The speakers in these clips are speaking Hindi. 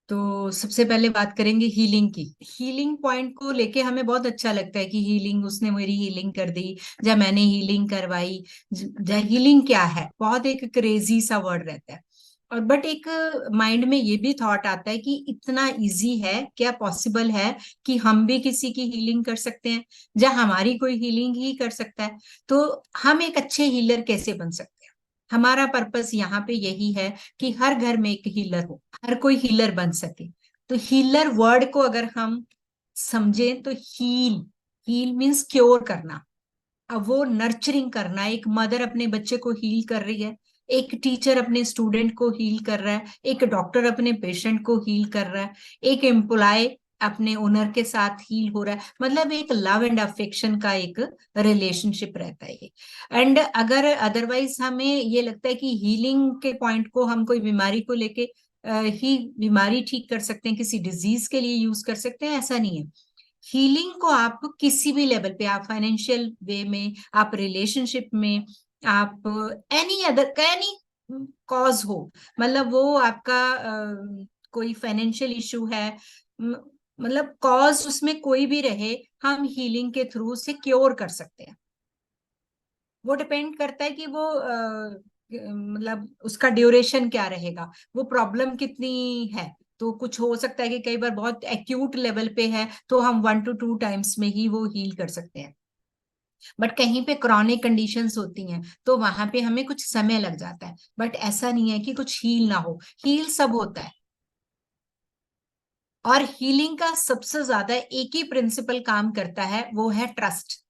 तो सबसे पहले बात करेंगे हीलिंग की। हीलिंग पॉइंट को लेके हमें बहुत अच्छा लगता है कि हीलिंग, उसने मेरी हीलिंग कर दी, या मैंने हीलिंग करवाई। हीलिंग क्या है, बहुत एक क्रेजी सा वर्ड रहता है। और बट एक माइंड में ये भी थॉट आता है कि इतना इजी है, क्या पॉसिबल है कि हम भी किसी की हीलिंग कर सकते हैं, या हमारी कोई हीलिंग ही कर सकता है? तो हम एक अच्छे हीलर कैसे बन सकते हैं? हमारा पर्पस यहाँ पे यही है कि हर घर में एक हीलर हो, हर कोई हीलर बन सके। तो हीलर वर्ड को अगर हम समझें तो हील, हील मीन्स क्योर करना। अब वो नर्चरिंग करना, एक मदर अपने बच्चे को हील कर रही है, एक टीचर अपने स्टूडेंट को हील कर रहा है, एक डॉक्टर अपने पेशेंट को हील कर रहा है, एक एम्प्लॉय अपने ओनर के साथ हील हो रहा है। मतलब एक लव एंड अफेक्शन का एक रिलेशनशिप रहता है। एंड अगर अदरवाइज हमें ये लगता है कि हीलिंग के पॉइंट को हम कोई बीमारी को लेके ही बीमारी ठीक कर सकते हैं, किसी डिजीज के लिए यूज कर सकते हैं, ऐसा नहीं है। हीलिंग को आप किसी भी लेवल पे, आप फाइनेंशियल वे में, आप रिलेशनशिप में, आप एनी अदर एनी कॉज हो, मतलब वो आपका कोई फाइनेंशियल इशू है, म- मतलब कॉज उसमें कोई भी रहे, हम हीलिंग के थ्रू से क्योर कर सकते हैं। वो डिपेंड करता है कि वो मतलब उसका ड्यूरेशन क्या रहेगा, वो प्रॉब्लम कितनी है। तो कुछ हो सकता है कि कई बार बहुत एक्यूट लेवल पे है तो हम 1 to 2 टाइम्स में ही वो हील कर सकते हैं। बट कहीं पे क्रॉनिक कंडीशंस होती हैं तो वहां पे हमें कुछ समय लग जाता है। बट ऐसा नहीं है कि कुछ हील ना हो, हील सब होता है। और हीलिंग का सबसे ज्यादा एक ही प्रिंसिपल काम करता है, वो है ट्रस्ट।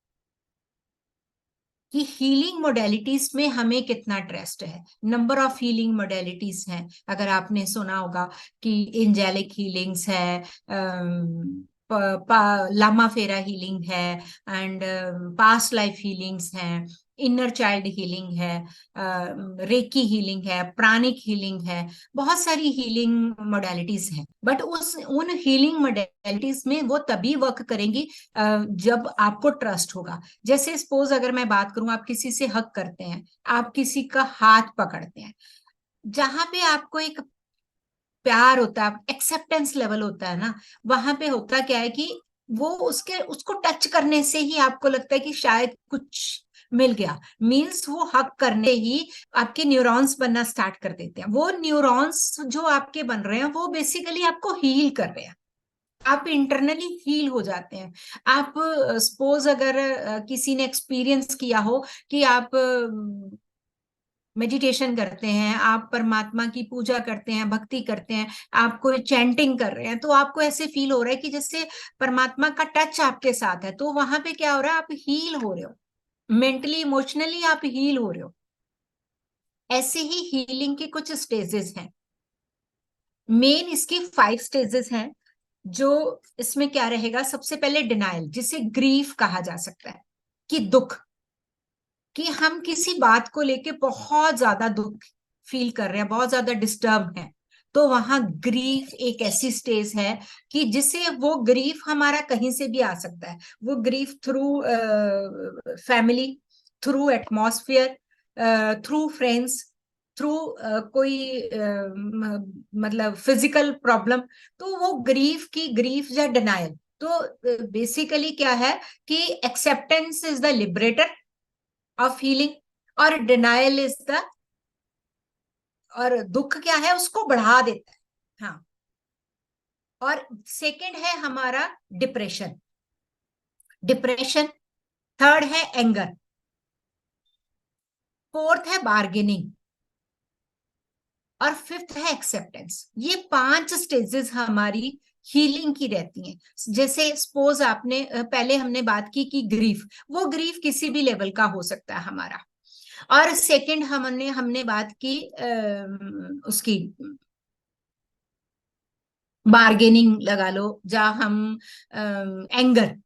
कि हीलिंग मोडेलिटीज में हमें कितना ट्रस्ट है। नंबर ऑफ हीलिंग मोडेलिटीज हैं, अगर आपने सुना होगा कि एंजेलिक हीलिंग्स है, लामा फेरा हीलिंग है, एंड पास्ट लाइफ हीलिंग्स हैं, इनर चाइल्ड हीलिंग है, रेकी हीलिंग है, प्राणिक हीलिंग है। बहुत सारी हीलिंग मोडेलिटीज हैं, बट उस उन हीलिंग मोडेलिटीज में वो तभी वर्क करेंगी जब आपको ट्रस्ट होगा। जैसे सपोज अगर मैं बात करूं, आप किसी से हक करते हैं, आप किसी का हाथ पकड़ते हैं, जहां पे आपको एक प्यार होता है, एक्सेप्टेंस लेवल होता है ना, वहां पे होता क्या है कि वो उसके उसको टच करने से ही आपको लगता है कि शायद कुछ मिल गया। मीन्स वो हक करने ही आपके न्यूरॉन्स बनना स्टार्ट कर देते हैं। वो न्यूरॉन्स जो आपके बन रहे हैं वो बेसिकली आपको हील कर रहे हैं, आप इंटरनली हील हो जाते हैं। आप सपोज अगर किसी ने एक्सपीरियंस किया हो कि आप मेडिटेशन करते हैं, आप परमात्मा की पूजा करते हैं, भक्ति करते हैं, आप कोई चैंटिंग कर रहे हैं, तो आपको ऐसे फील हो रहा है कि जैसे परमात्मा का टच आपके साथ है, तो वहां पे क्या हो रहा है, आप हील हो रहे हो, मेंटली इमोशनली आप हील हो रहे हो। ऐसे ही हीलिंग के कुछ स्टेजेस हैं। मेन इसके 5 स्टेजेस हैं। जो इसमें क्या रहेगा, सबसे पहले डिनाइल, जिसे ग्रीफ कहा जा सकता है, कि दुख, कि हम किसी बात को लेके बहुत ज्यादा दुख फील कर रहे हैं, बहुत ज्यादा डिस्टर्ब हैं। तो वहां ग्रीफ एक ऐसी स्टेज है कि जिसे वो ग्रीफ हमारा कहीं से भी आ सकता है। वो grief through family, through atmosphere, through friends, through कोई मतलब फिजिकल प्रॉब्लम। तो वो ग्रीफ की ग्रीफ या डिनायल, तो बेसिकली क्या है कि acceptance is the liberator of healing, और डिनायल इज द, और दुख क्या है, उसको बढ़ा देता है। हाँ। और सेकंड है हमारा डिप्रेशन, डिप्रेशन। थर्ड है एंगर। फोर्थ है बार्गेनिंग। और फिफ्थ है एक्सेप्टेंस। ये 5 स्टेजेस हमारी हीलिंग की रहती हैं। जैसे सपोज आपने पहले हमने बात की कि ग्रीफ, वो ग्रीफ किसी भी लेवल का हो सकता है हमारा। और सेकंड हमने हमने बात की उसकी बार्गेनिंग लगा लो, जहाँ हम एंगर,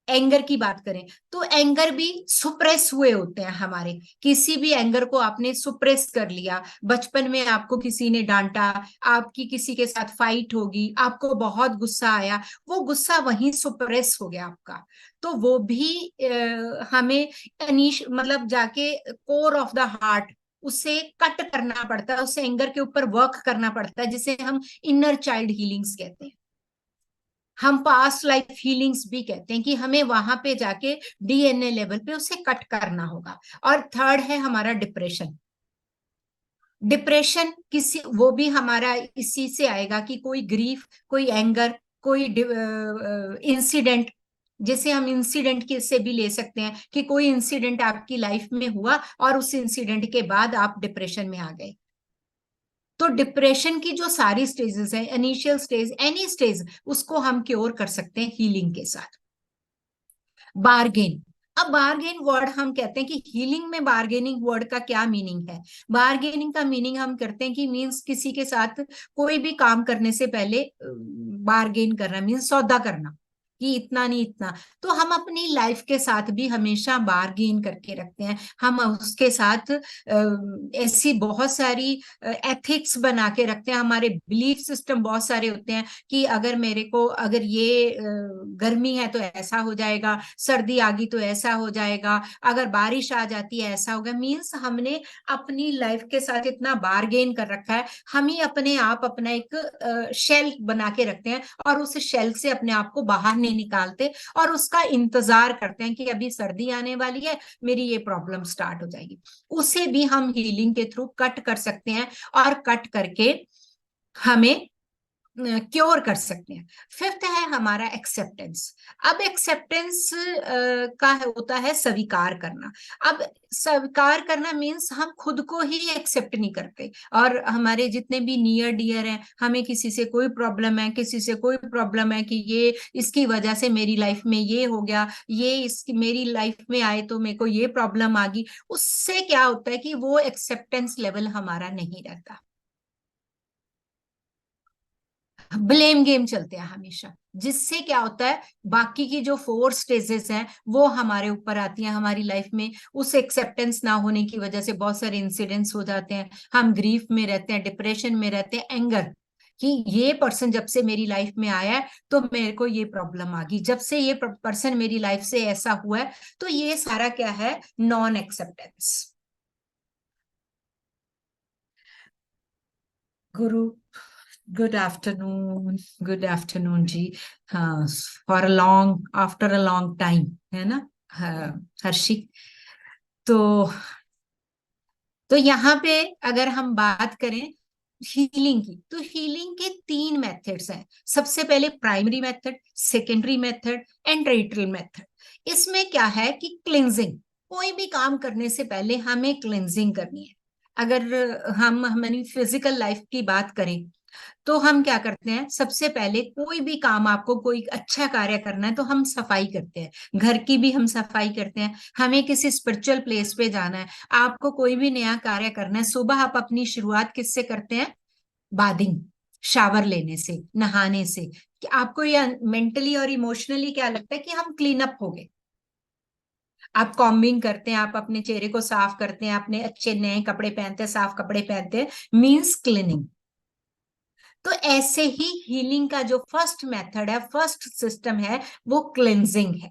एंगर की बात करें तो एंगर भी सुप्रेस हुए होते हैं हमारे। किसी भी एंगर को आपने सुप्रेस कर लिया, बचपन में आपको किसी ने डांटा, आपकी किसी के साथ फाइट होगी, आपको बहुत गुस्सा आया, वो गुस्सा वहीं सुप्रेस हो गया आपका। तो वो भी हमें मतलब जाके कोर ऑफ द हार्ट उसे कट करना पड़ता है, उसे एंगर के ऊपर वर्क करना पड़ता है, जिसे हम इनर चाइल्ड हीलिंग्स कहते हैं। हम पास्ट लाइफ हीलिंग्स भी कहते हैं कि हमें वहां पे जाके डीएनए लेवल पे उसे कट करना होगा। और थर्ड है हमारा डिप्रेशन। डिप्रेशन किसी वो भी हमारा इसी से आएगा कि कोई ग्रीफ, कोई एंगर, कोई इंसिडेंट, जैसे हम इंसिडेंट के से भी ले सकते हैं कि कोई इंसिडेंट आपकी लाइफ में हुआ और उस इंसिडेंट के बाद आप डिप्रेशन में आ गए। तो डिप्रेशन की जो सारी स्टेजेस है, इनिशियल स्टेज, एनी स्टेज, उसको हम क्योर कर सकते हैं हीलिंग के साथ। बार्गेन। अब बार्गेन वर्ड हम कहते हैं कि हीलिंग में बार्गेनिंग वर्ड का क्या मीनिंग है। बार्गेनिंग का मीनिंग हम करते हैं कि मीन्स किसी के साथ कोई भी काम करने से पहले बार्गेन करना, मीन्स सौदा करना कि इतना नहीं इतना। तो हम अपनी लाइफ के साथ भी हमेशा बार्गेन करके रखते हैं। हम उसके साथ ऐसी बहुत सारी एथिक्स बना के रखते हैं, हमारे बिलीफ सिस्टम बहुत सारे होते हैं कि अगर मेरे को, अगर ये गर्मी है तो ऐसा हो जाएगा, सर्दी आ गई तो ऐसा हो जाएगा, अगर बारिश आ जाती है ऐसा होगा। मीन्स हमने अपनी लाइफ के साथ इतना बार्गेन कर रखा है, हम ही अपने आप अपना एक शेल बना के रखते हैं और उस शेल से अपने आप को बाहर नहीं निकालते और उसका इंतजार करते हैं कि अभी सर्दी आने वाली है, मेरी ये प्रॉब्लम स्टार्ट हो जाएगी। उसे भी हम हीलिंग के थ्रू कट कर सकते हैं और कट करके हमें क्योर कर सकते हैं। फिफ्थ है हमारा एक्सेप्टेंस। अब एक्सेप्टेंस का होता है स्वीकार करना। अब स्वीकार करना मीन्स हम खुद को ही एक्सेप्ट नहीं करते, और हमारे जितने भी नियर डियर हैं, हमें किसी से कोई प्रॉब्लम है, किसी से कोई प्रॉब्लम है कि ये इसकी वजह से मेरी लाइफ में ये हो गया, ये इसकी मेरी लाइफ में आए तो मेरे को ये प्रॉब्लम आ गई। उससे क्या होता है कि वो एक्सेप्टेंस लेवल हमारा नहीं रहता, ब्लेम गेम चलते हैं हमेशा, जिससे क्या होता है बाकी की जो फोर स्टेजेस हैं वो हमारे ऊपर आती हैं हमारी लाइफ में। उस एक्सेप्टेंस ना होने की वजह से बहुत सारे इंसिडेंट्स हो जाते हैं, हम ग्रीफ में रहते हैं, डिप्रेशन में रहते हैं, एंगर कि ये पर्सन जब से मेरी लाइफ में आया है तो मेरे को ये प्रॉब्लम आ गई, जब से ये पर्सन मेरी लाइफ से ऐसा हुआ है। तो ये सारा क्या है, नॉन एक्सेप्टेंस। गुरु, गुड आफ्टरनून। गुड आफ्टरनून जी। हाँ, for a long, after a long time, है ना। हाँ, हर्षी। तो यहाँ पे अगर हम बात करें हीलिंग की, तो हीलिंग के तीन मेथड्स हैं। सबसे पहले primary method, secondary method and tertiary method. इसमें क्या है कि क्लिनजिंग, कोई भी काम करने से पहले हमें क्लिनजिंग करनी है। अगर हम हमारी फिजिकल लाइफ की बात करें तो हम क्या करते हैं, सबसे पहले कोई भी काम, आपको कोई अच्छा कार्य करना है तो हम सफाई करते हैं, घर की भी हम सफाई करते हैं। हमें किसी स्पिरिचुअल प्लेस पे जाना है, आपको कोई भी नया कार्य करना है, सुबह आप अपनी शुरुआत किससे करते हैं, बादिंग, शावर लेने से, नहाने से। कि आपको ये मेंटली और इमोशनली क्या लगता है कि हम क्लीन अप हो गए। आप कॉम्बिंग करते हैं, आप अपने चेहरे को साफ करते हैं, अपने अच्छे नए कपड़े पहनते हैं, साफ कपड़े पहनते हैं, मीन्स क्लीनिंग। तो ऐसे ही हीलिंग का जो फर्स्ट मेथड है, फर्स्ट सिस्टम है, वो क्लेंजिंग है।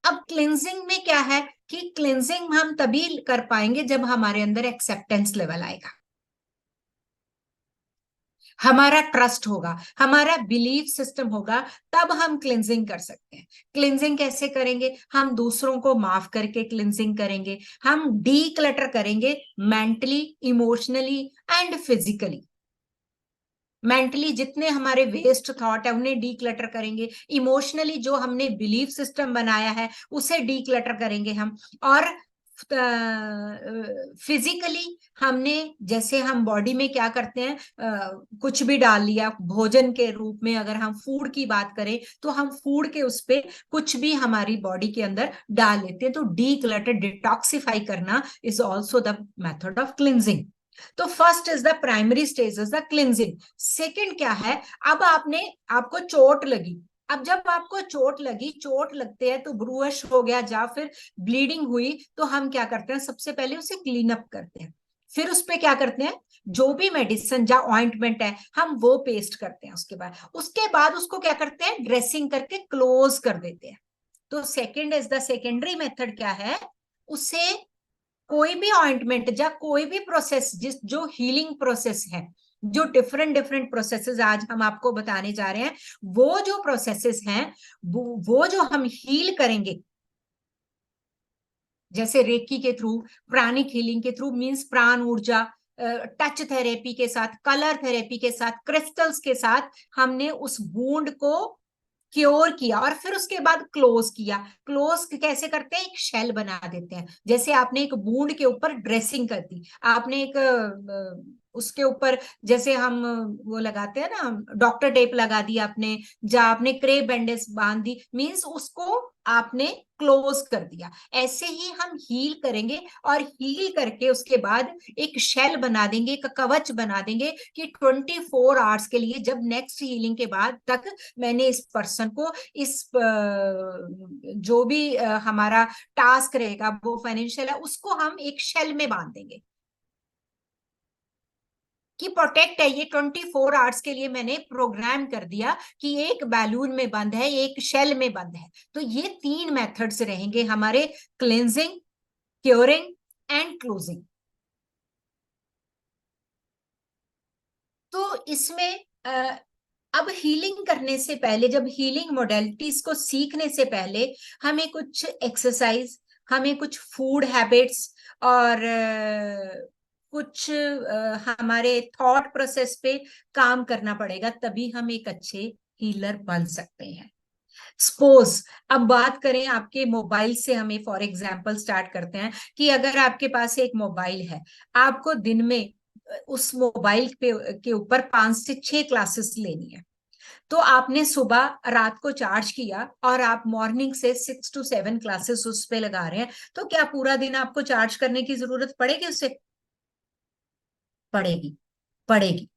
अब क्लेंजिंग में क्या है कि क्लेंजिंग हम तभी कर पाएंगे जब हमारे अंदर एक्सेप्टेंस लेवल आएगा, हमारा ट्रस्ट होगा, हमारा बिलीफ सिस्टम होगा, तब हम क्लिनजिंग कर सकते हैं। क्लिनजिंग कैसे करेंगे, हम दूसरों को माफ करके क्लिनजिंग करेंगे, हम डी क्लटर करेंगे, mentally, emotionally and physically. Mentally जितने हमारे वेस्ट थॉट है उन्हें डी क्लटर करेंगे, इमोशनली जो हमने बिलीफ सिस्टम बनाया है उसे डी क्लटर करेंगे हम, और फिजिकली हमने, जैसे हम बॉडी में क्या करते हैं, कुछ भी डाल लिया भोजन के रूप में, अगर हम फूड की बात करें तो हम फूड के उस पे कुछ भी हमारी बॉडी के अंदर डाल लेते हैं। तो डी क्लटर, डिटॉक्सिफाई करना is also the method of cleansing. तो first is the primary stage is the cleansing. Second क्या है, अब आपको चोट लगी, अब जब आपको चोट लगी, चोट लगते हैं तो ब्रूअश हो गया या फिर ब्लीडिंग हुई, तो हम क्या करते हैं, सबसे पहले उसे क्लीन अप करते हैं, फिर उस पे क्या करते हैं, जो भी मेडिसिन या ऑइंटमेंट है हम वो पेस्ट करते हैं। उसके बाद उसको क्या करते हैं, ड्रेसिंग करके क्लोज कर देते हैं। तो second is the secondary method क्या है, उसे कोई भी ऑइंटमेंट या कोई भी प्रोसेस जो हीलिंग प्रोसेस है, जो डिफरेंट डिफरेंट प्रोसेसेस आज हम आपको बताने जा रहे हैं, वो जो प्रोसेसेस हैं, वो जो हम हील करेंगे, जैसे रेकी के थ्रू, प्राणिक हीलिंग के थ्रू, मींस प्राण ऊर्जा, टच थेरेपी के साथ, कलर थेरेपी के साथ, क्रिस्टल्स के साथ हमने उस वुंड को क्योर किया और फिर उसके बाद क्लोज किया। क्लोज कैसे करते हैं? एक शेल बना देते हैं। जैसे आपने एक वुंड के ऊपर ड्रेसिंग कर दी, आपने एक उसके ऊपर, जैसे हम वो लगाते हैं ना, डॉक्टर टेप लगा दी आपने, या आपने क्रेप बैंडेज बांध दी, मींस उसको आपने क्लोज कर दिया। ऐसे ही हम हील करेंगे और हील करके उसके बाद एक शेल बना देंगे, एक कवच बना देंगे कि 24 आवर्स के लिए, जब नेक्स्ट हीलिंग के बाद तक मैंने इस पर्सन को इस जो भी हमारा टास्क रहेगा वो फाइनेंशियल है, उसको हम एक शेल में बांध देंगे कि प्रोटेक्ट है, ये 24 आवर्स के लिए मैंने प्रोग्राम कर दिया कि एक बैलून में बंद है, एक शेल में बंद है। तो ये 3 मेथड्स रहेंगे हमारे: क्लेंजिंग, क्योरिंग एंड क्लोजिंग। तो इसमें अब हीलिंग करने से पहले, जब हीलिंग मोडेलिटीज को सीखने से पहले, हमें कुछ एक्सरसाइज, हमें कुछ फूड हैबिट्स और कुछ हमारे थॉट प्रोसेस पे काम करना पड़ेगा, तभी हम एक अच्छे हीलर बन सकते हैं। सपोज अब बात करें आपके मोबाइल से, हमें फॉर एग्जांपल स्टार्ट करते हैं कि अगर आपके पास एक मोबाइल है, आपको दिन में उस मोबाइल पे के ऊपर 5 से 6 क्लासेस लेनी है, तो आपने सुबह रात को चार्ज किया और आप मॉर्निंग से 6 to 7 क्लासेस उस पे लगा रहे हैं, तो क्या पूरा दिन आपको चार्ज करने की जरूरत पड़ेगी उसे? पड़ेगी, पड़ेगी,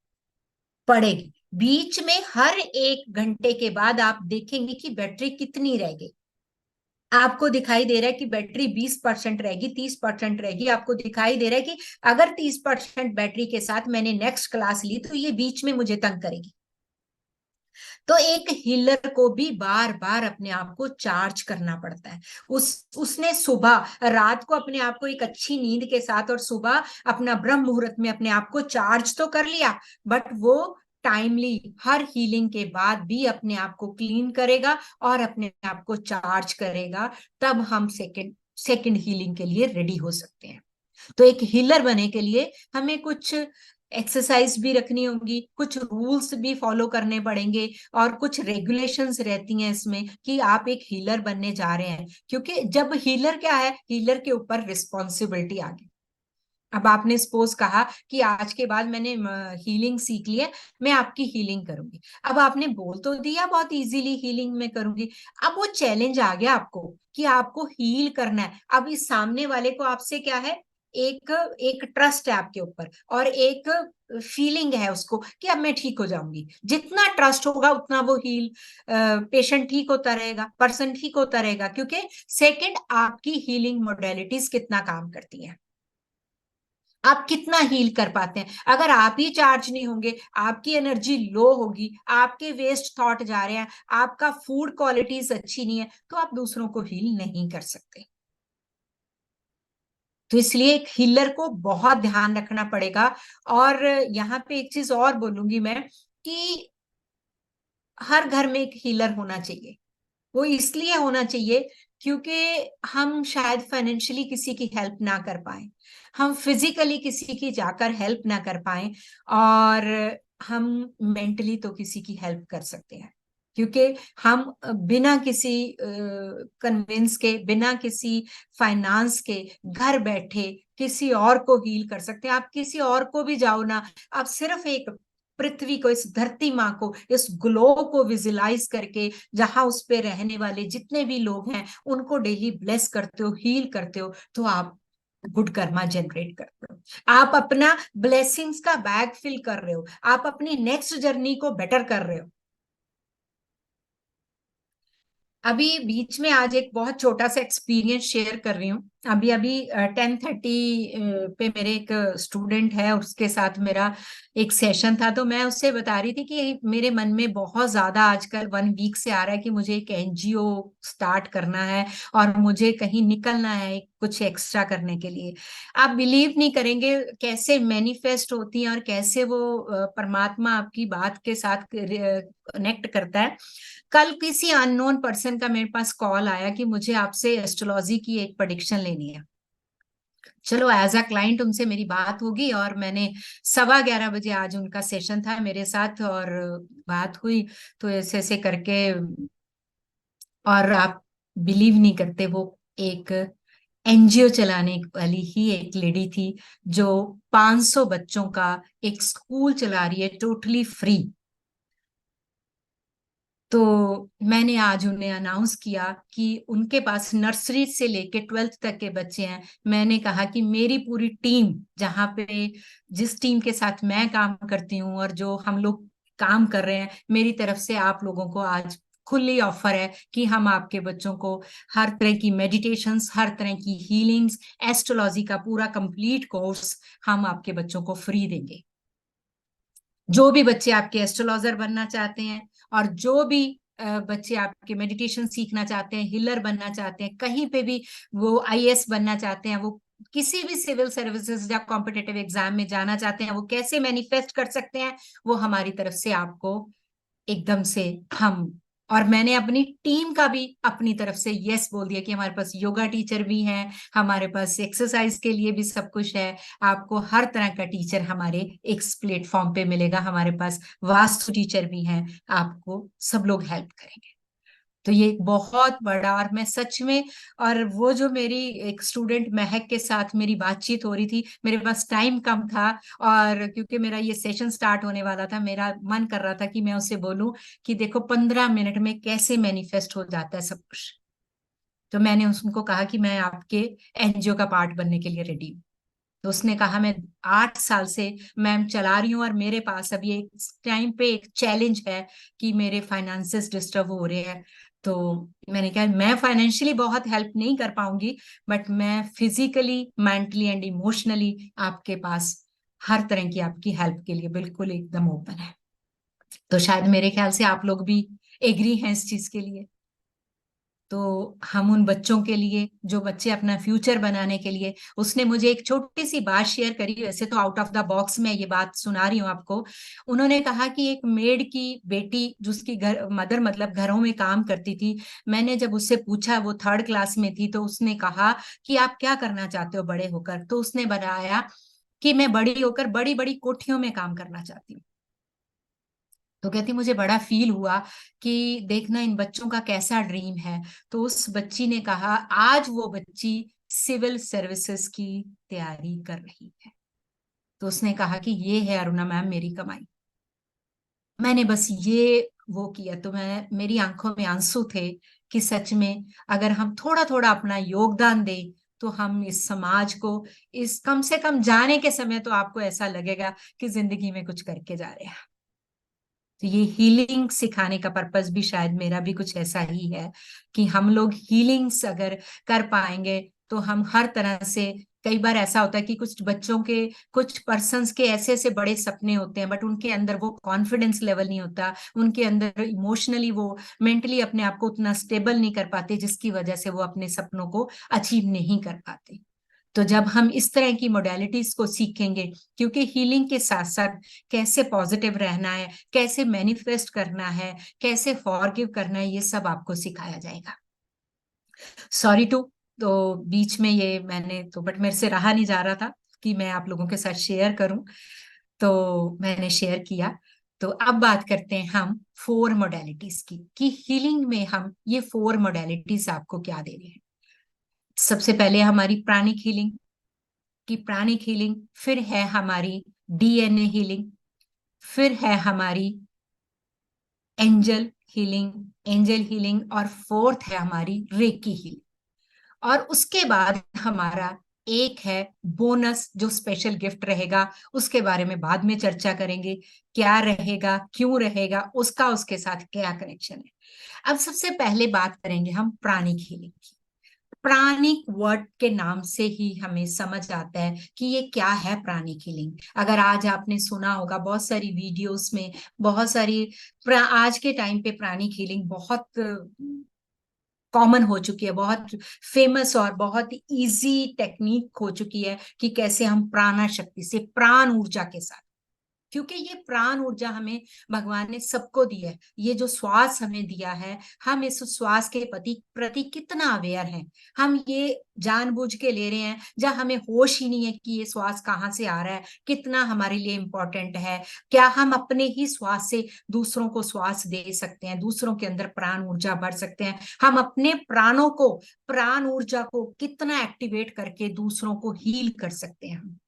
पड़ेगी। बीच में हर 1 घंटे के बाद आप देखेंगे कि बैटरी कितनी रह गई। आपको दिखाई दे रहा है कि बैटरी 20% रहेगी, 30% रहेगी। आपको दिखाई दे रहा है कि अगर 30% बैटरी के साथ मैंने नेक्स्ट क्लास ली तो ये बीच में मुझे तंग करेगी। तो एक हीलर को भी बार बार अपने आप को चार्ज करना पड़ता है। उसने सुबह रात को अपने आप को एक अच्छी नींद के साथ और सुबह अपना ब्रह्म मुहूर्त में अपने आप को चार्ज तो कर लिया, बट वो टाइमली हर हीलिंग के बाद भी अपने आप को क्लीन करेगा और अपने आप को चार्ज करेगा। तब हम सेकंड सेकंड हीलिंग के लिए रेडी हो सकते हैं। तो एक हीलर बने के लिए हमें कुछ एक्सरसाइज भी रखनी होगी, कुछ रूल्स भी फॉलो करने पड़ेंगे और कुछ रेगुलेशंस रहती हैं इसमें कि आप एक हीलर बनने जा रहे हैं। क्योंकि जब हीलर क्या है, हीलर के ऊपर रिस्पॉन्सिबिलिटी आ गई। अब आपने सपोज कहा कि आज के बाद मैंने हीलिंग सीख ली है, मैं आपकी हीलिंग करूंगी। अब आपने बोल तो दिया बहुत इजीली हीलिंग में करूंगी, अब वो चैलेंज आ गया आपको कि आपको हील करना है। अब इस सामने वाले को आपसे क्या है, एक एक ट्रस्ट है आपके ऊपर और एक फीलिंग है उसको कि अब मैं ठीक हो जाऊंगी। जितना ट्रस्ट होगा उतना वो हील पेशेंट ठीक होता रहेगा, पर्सन ठीक होता रहेगा। क्योंकि सेकंड, आपकी हीलिंग मोडेलिटीज कितना काम करती हैं, आप कितना हील कर पाते हैं। अगर आप ही चार्ज नहीं होंगे, आपकी एनर्जी लो होगी, आपके वेस्ट थॉट जा रहे हैं, आपका फूड क्वालिटीज अच्छी नहीं है, तो आप दूसरों को हील नहीं कर सकते। तो इसलिए एक हीलर को बहुत ध्यान रखना पड़ेगा। और यहाँ पे एक चीज और बोलूंगी मैं कि हर घर में एक हीलर होना चाहिए। वो इसलिए होना चाहिए क्योंकि हम शायद फाइनेंशियली किसी की हेल्प ना कर पाए, हम फिजिकली किसी की जाकर हेल्प ना कर पाए, और हम मेंटली तो किसी की हेल्प कर सकते हैं। क्योंकि हम बिना किसी कन्विंस के, बिना किसी फाइनेंस के, घर बैठे किसी और को हील कर सकते हैं। आप किसी और को भी जाओ ना, आप सिर्फ एक पृथ्वी को, इस धरती माँ को, इस ग्लोब को विजुलाइज करके, जहां उस पे रहने वाले जितने भी लोग हैं उनको डेली ब्लेस करते हो, हील करते हो, तो आप गुड कर्मा जनरेट करते हो। आप अपना ब्लेसिंग्स का बैग फिल कर रहे हो, आप अपनी नेक्स्ट जर्नी को बेटर कर रहे हो। अभी बीच में आज एक बहुत छोटा सा एक्सपीरियंस शेयर कर रही हूँ। अभी अभी 10:30 पे मेरे एक स्टूडेंट है, उसके साथ मेरा एक सेशन था, तो मैं उससे बता रही थी कि मेरे मन में बहुत ज्यादा आजकल 1 वीक से आ रहा है कि मुझे एक एनजीओ स्टार्ट करना है और मुझे कहीं निकलना है कुछ एक्स्ट्रा करने के लिए। आप बिलीव नहीं करेंगे कैसे मैनिफेस्ट होती हैं और कैसे वो परमात्मा आपकी बात के साथ कनेक्ट करता है। कल किसी अननोन पर्सन का मेरे पास कॉल आया कि मुझे आपसे एस्ट्रोलॉजी की एक प्रेडिक्शन लेनी है। चलो एज अ क्लाइंट उनसे मेरी बात होगी, और मैंने 11:15 बजे आज उनका सेशन था मेरे साथ, और बात हुई। तो ऐसे ऐसे करके, और आप बिलीव नहीं करते, वो एक एनजीओ चलाने वाली ही एक लेडी थी जो 500 बच्चों का एक स्कूल चला रही है टोटली फ्री। तो मैंने आज उन्हें अनाउंस किया कि उनके पास नर्सरी से लेके 12th तक के बच्चे हैं। मैंने कहा कि मेरी पूरी टीम, जहाँ पे जिस टीम के साथ मैं काम करती हूँ और जो हम लोग काम कर रहे हैं, मेरी तरफ से आप लोगों को आज खुली ऑफर है कि हम आपके बच्चों को हर तरह की मेडिटेशंस, हर तरह की हीलिंग्स, एस्ट्रोलॉजी का पूरा कंप्लीट कोर्स हम आपके बच्चों को फ्री देंगे। जो भी बच्चे आपके एस्ट्रोलॉजर बनना चाहते हैं, और जो भी बच्चे आपके मेडिटेशन सीखना चाहते हैं, हिलर बनना चाहते हैं, कहीं पे भी वो आईएएस बनना चाहते हैं, वो किसी भी सिविल सर्विसेज या कॉम्पिटेटिव एग्जाम में जाना चाहते हैं, वो कैसे मैनिफेस्ट कर सकते हैं, वो हमारी तरफ से आपको एकदम से हम, और मैंने अपनी टीम का भी अपनी तरफ से यस बोल दिया कि हमारे पास योगा टीचर भी हैं, हमारे पास एक्सरसाइज के लिए भी सब कुछ है। आपको हर तरह का टीचर हमारे एक प्लेटफॉर्म पे मिलेगा, हमारे पास वास्तु टीचर भी हैं, आपको सब लोग हेल्प करेंगे। तो ये एक बहुत बड़ा, और मैं सच में, और वो जो मेरी एक स्टूडेंट महक के साथ मेरी बातचीत हो रही थी, मेरे पास टाइम कम था, और क्योंकि मेरा ये सेशन स्टार्ट होने वाला था, मेरा मन कर रहा था कि मैं उससे बोलूं कि देखो 15 मिनट में कैसे मैनिफेस्ट हो जाता है सब कुछ। तो मैंने उसको कहा कि मैं आपके एनजीओ का पार्ट बनने के लिए रेडी हूँ। तो उसने कहा मैं 8 साल से मैम चला रही हूँ, और मेरे पास अभी एक टाइम पे एक चैलेंज है कि मेरे फाइनेंसेस डिस्टर्ब हो रहे हैं। तो मैंने कहा मैं फाइनेंशियली बहुत हेल्प नहीं कर पाऊंगी, बट मैं फिजिकली, मेंटली एंड इमोशनली आपके पास हर तरह की आपकी हेल्प के लिए बिल्कुल एकदम ओपन है। तो शायद मेरे ख्याल से आप लोग भी एग्री हैं इस चीज के लिए। तो हम उन बच्चों के लिए, जो बच्चे अपना फ्यूचर बनाने के लिए, उसने मुझे एक छोटी सी बात शेयर करी, वैसे तो आउट ऑफ द बॉक्स में ये बात सुना रही हूँ आपको। उन्होंने कहा कि एक मेड की बेटी जिसकी घर मदर मतलब घरों में काम करती थी, मैंने जब उससे पूछा, वो 3rd क्लास में थी, तो उसने कहा कि आप क्या करना चाहते हो बड़े होकर, तो उसने बताया कि मैं बड़ी होकर बड़ी बड़ी कोठियों में काम करना चाहती हूँ। तो कहती मुझे बड़ा फील हुआ कि देखना इन बच्चों का कैसा ड्रीम है। तो उस बच्ची ने कहा आज वो बच्ची सिविल सर्विसेज की तैयारी कर रही है। तो उसने कहा कि ये है अरुणा मैम मेरी कमाई। मैंने बस ये वो किया, तो मैं, मेरी आंखों में आंसू थे कि सच में अगर हम थोड़ा थोड़ा अपना योगदान दें, तो हम इस समाज को, इस कम से कम जाने के समय तो आपको ऐसा लगेगा कि जिंदगी में कुछ करके जा रहे हैं। तो ये हीलिंग सिखाने का पर्पस भी शायद मेरा भी कुछ ऐसा ही है कि हम लोग हीलिंग्स अगर कर पाएंगे, तो हम हर तरह से, कई बार ऐसा होता है कि कुछ बच्चों के, कुछ पर्सन्स के ऐसे ऐसे बड़े सपने होते हैं, बट उनके अंदर वो कॉन्फिडेंस लेवल नहीं होता, उनके अंदर इमोशनली वो, मेंटली अपने आप को उतना स्टेबल नहीं कर पाते, जिसकी वजह से वो अपने सपनों को अचीव नहीं कर पाते। तो जब हम इस तरह की मोडालिटीज को सीखेंगे, क्योंकि हीलिंग के साथ साथ कैसे पॉजिटिव रहना है, कैसे मैनिफेस्ट करना है, कैसे फॉरगिव करना है, ये सब आपको सिखाया जाएगा। सॉरी टू, तो बीच में ये मैंने तो, बट मेरे से रहा नहीं जा रहा था कि मैं आप लोगों के साथ शेयर करूं, तो मैंने शेयर किया। तो अब बात करते हैं हम 4 मोडालिटीज की, कि हीलिंग में हम ये 4 मोडालिटीज आपको क्या दे रहे हैं। सबसे पहले हमारी प्राणिक हीलिंग, की प्राणिक हीलिंग, फिर है हमारी डीएनए हीलिंग, फिर है हमारी एंजल हीलिंग, और फोर्थ है हमारी रेकी हीलिंग। और उसके बाद हमारा एक है बोनस जो स्पेशल गिफ्ट रहेगा, उसके बारे में बाद में चर्चा करेंगे, क्या रहेगा, क्यों रहेगा, उसका उसके साथ क्या कनेक्शन है। अब सबसे पहले बात करेंगे हम प्राणिक हीलिंग की। प्राणिक वर्ड के नाम से ही हमें समझ आता है कि ये क्या है प्राणिक हीलिंग। अगर आज आपने सुना होगा बहुत सारी वीडियोस में, बहुत सारी आज के टाइम पे प्राणिक हीलिंग बहुत कॉमन हो चुकी है, बहुत फेमस और बहुत इजी टेक्निक हो चुकी है कि कैसे हम प्राणा शक्ति से, प्राण ऊर्जा के साथ, क्योंकि ये प्राण ऊर्जा हमें भगवान ने सबको दी है। ये जो श्वास हमें दिया है, हम इस श्वास के प्रति कितना अवेयर हैं। हम ये जानबूझ के ले रहे हैं जब हमें होश ही नहीं है कि ये श्वास कहाँ से आ रहा है, कितना हमारे लिए इंपॉर्टेंट है। क्या हम अपने ही श्वास से दूसरों को श्वास दे सकते हैं, दूसरों के अंदर प्राण ऊर्जा भर सकते हैं। हम अपने प्राणों को, प्राण ऊर्जा को कितना एक्टिवेट करके दूसरों को हील कर सकते हैं हम।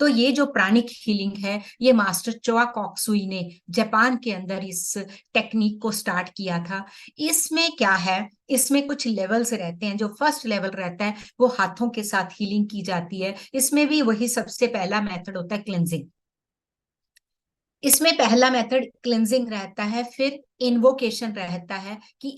तो ये जो प्राणिक हीलिंग है, ये मास्टर चोआ कोक्सुई ने जापान के अंदर इस टेक्निक को स्टार्ट किया था। इसमें क्या है, इसमें कुछ लेवल्स रहते हैं। जो फर्स्ट लेवल रहता है वो हाथों के साथ हीलिंग की जाती है। इसमें भी वही सबसे पहला मेथड होता है क्लेंजिंग। इसमें पहला मेथड क्लेंजिंग रहता है, फिर इन्वोकेशन रहता है कि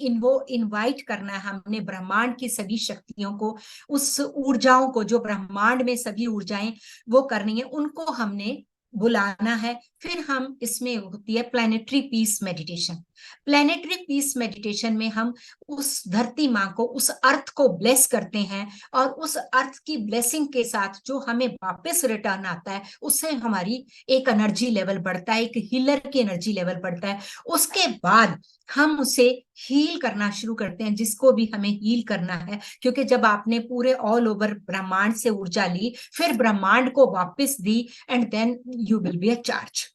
इनवाइट करना है हमने ब्रह्मांड की सभी शक्तियों को, उस ऊर्जाओं को, जो ब्रह्मांड में सभी ऊर्जाएं वो करनी है, उनको हमने बुलाना है। फिर हम, इसमें होती है planetary peace meditation. Planetary peace meditation में हम उस धरती माँ को, उस अर्थ को ब्लेस करते हैं, और उस अर्थ की ब्लेसिंग के साथ जो हमें वापस रिटर्न आता है, उससे हमारी एक एनर्जी लेवल बढ़ता है, एक हीलर की एनर्जी लेवल बढ़ता है। उसके बाद हम उसे हील करना शुरू करते हैं, जिसको भी हमें हील करना है। क्योंकि जब आपने पूरे ऑल ओवर ब्रह्मांड से ऊर्जा ली, फिर ब्रह्मांड को वापस दी, and then you will be a charge.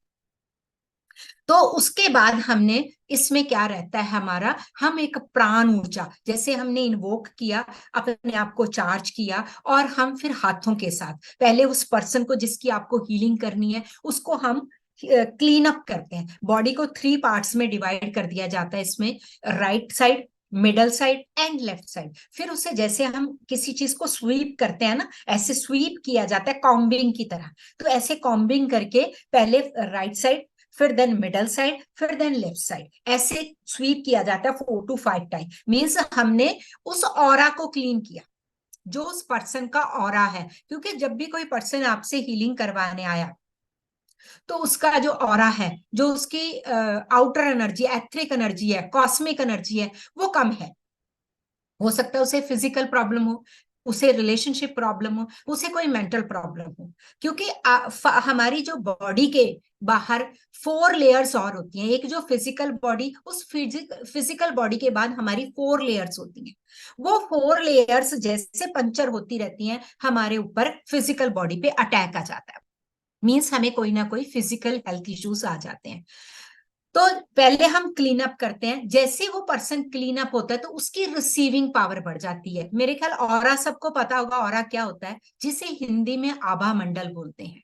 तो उसके बाद हमने, इसमें क्या रहता है हमारा, हम एक प्राण ऊर्जा, जैसे हमने इन्वोक किया, अपने आप को चार्ज किया, और हम फिर हाथों के साथ पहले उस पर्सन को जिसकी आपको हीलिंग करनी है, उसको हम क्लीन अप करते हैं। बॉडी को 3 पार्ट्स में डिवाइड कर दिया जाता है इसमें, right side, middle side and left side. फिर उसे, जैसे हम किसी चीज को स्वीप करते हैं ना, ऐसे स्वीप किया जाता है कॉम्बिंग की तरह। तो ऐसे कॉम्बिंग करके पहले राइट साइड, फिर देन मिडल साइड, फिर देन लेफ्ट साइड, ऐसे स्वीप किया जाता है 4 to 5 टाइम। मीन्स हमने उस ऑरा को क्लीन किया, जो उस पर्सन का ऑरा है। क्योंकि जब भी कोई पर्सन आपसे हीलिंग करवाने आया, तो उसका जो ऑरा है, जो उसकी आउटर एनर्जी, एथरिक एनर्जी है, कॉस्मिक एनर्जी है, वो कम है। हो सकता है उसे फिजिकल प्रॉब्लम हो, उसे रिलेशनशिप प्रॉब्लम हो, उसे कोई मेंटल प्रॉब्लम हो। क्योंकि हमारी जो बॉडी के बाहर 4 लेयर्स और होती हैं। एक जो फिजिकल बॉडी, उस फिजिकल बॉडी के बाद हमारी 4 लेयर्स होती हैं। वो 4 लेयर्स जैसे पंचर होती रहती हैं, हमारे ऊपर फिजिकल बॉडी पे अटैक आ जाता है। मीन्स हमें कोई ना कोई फिजिकल हेल्थ इश्यूज आ जाते हैं। तो पहले हम क्लीन अप करते हैं। जैसे वो पर्सन क्लीन अप होता है, तो उसकी रिसीविंग पावर बढ़ जाती है। मेरे ख्याल ऑरा सबको पता होगा, ऑरा क्या होता है, जिसे हिंदी में आभा मंडल बोलते हैं।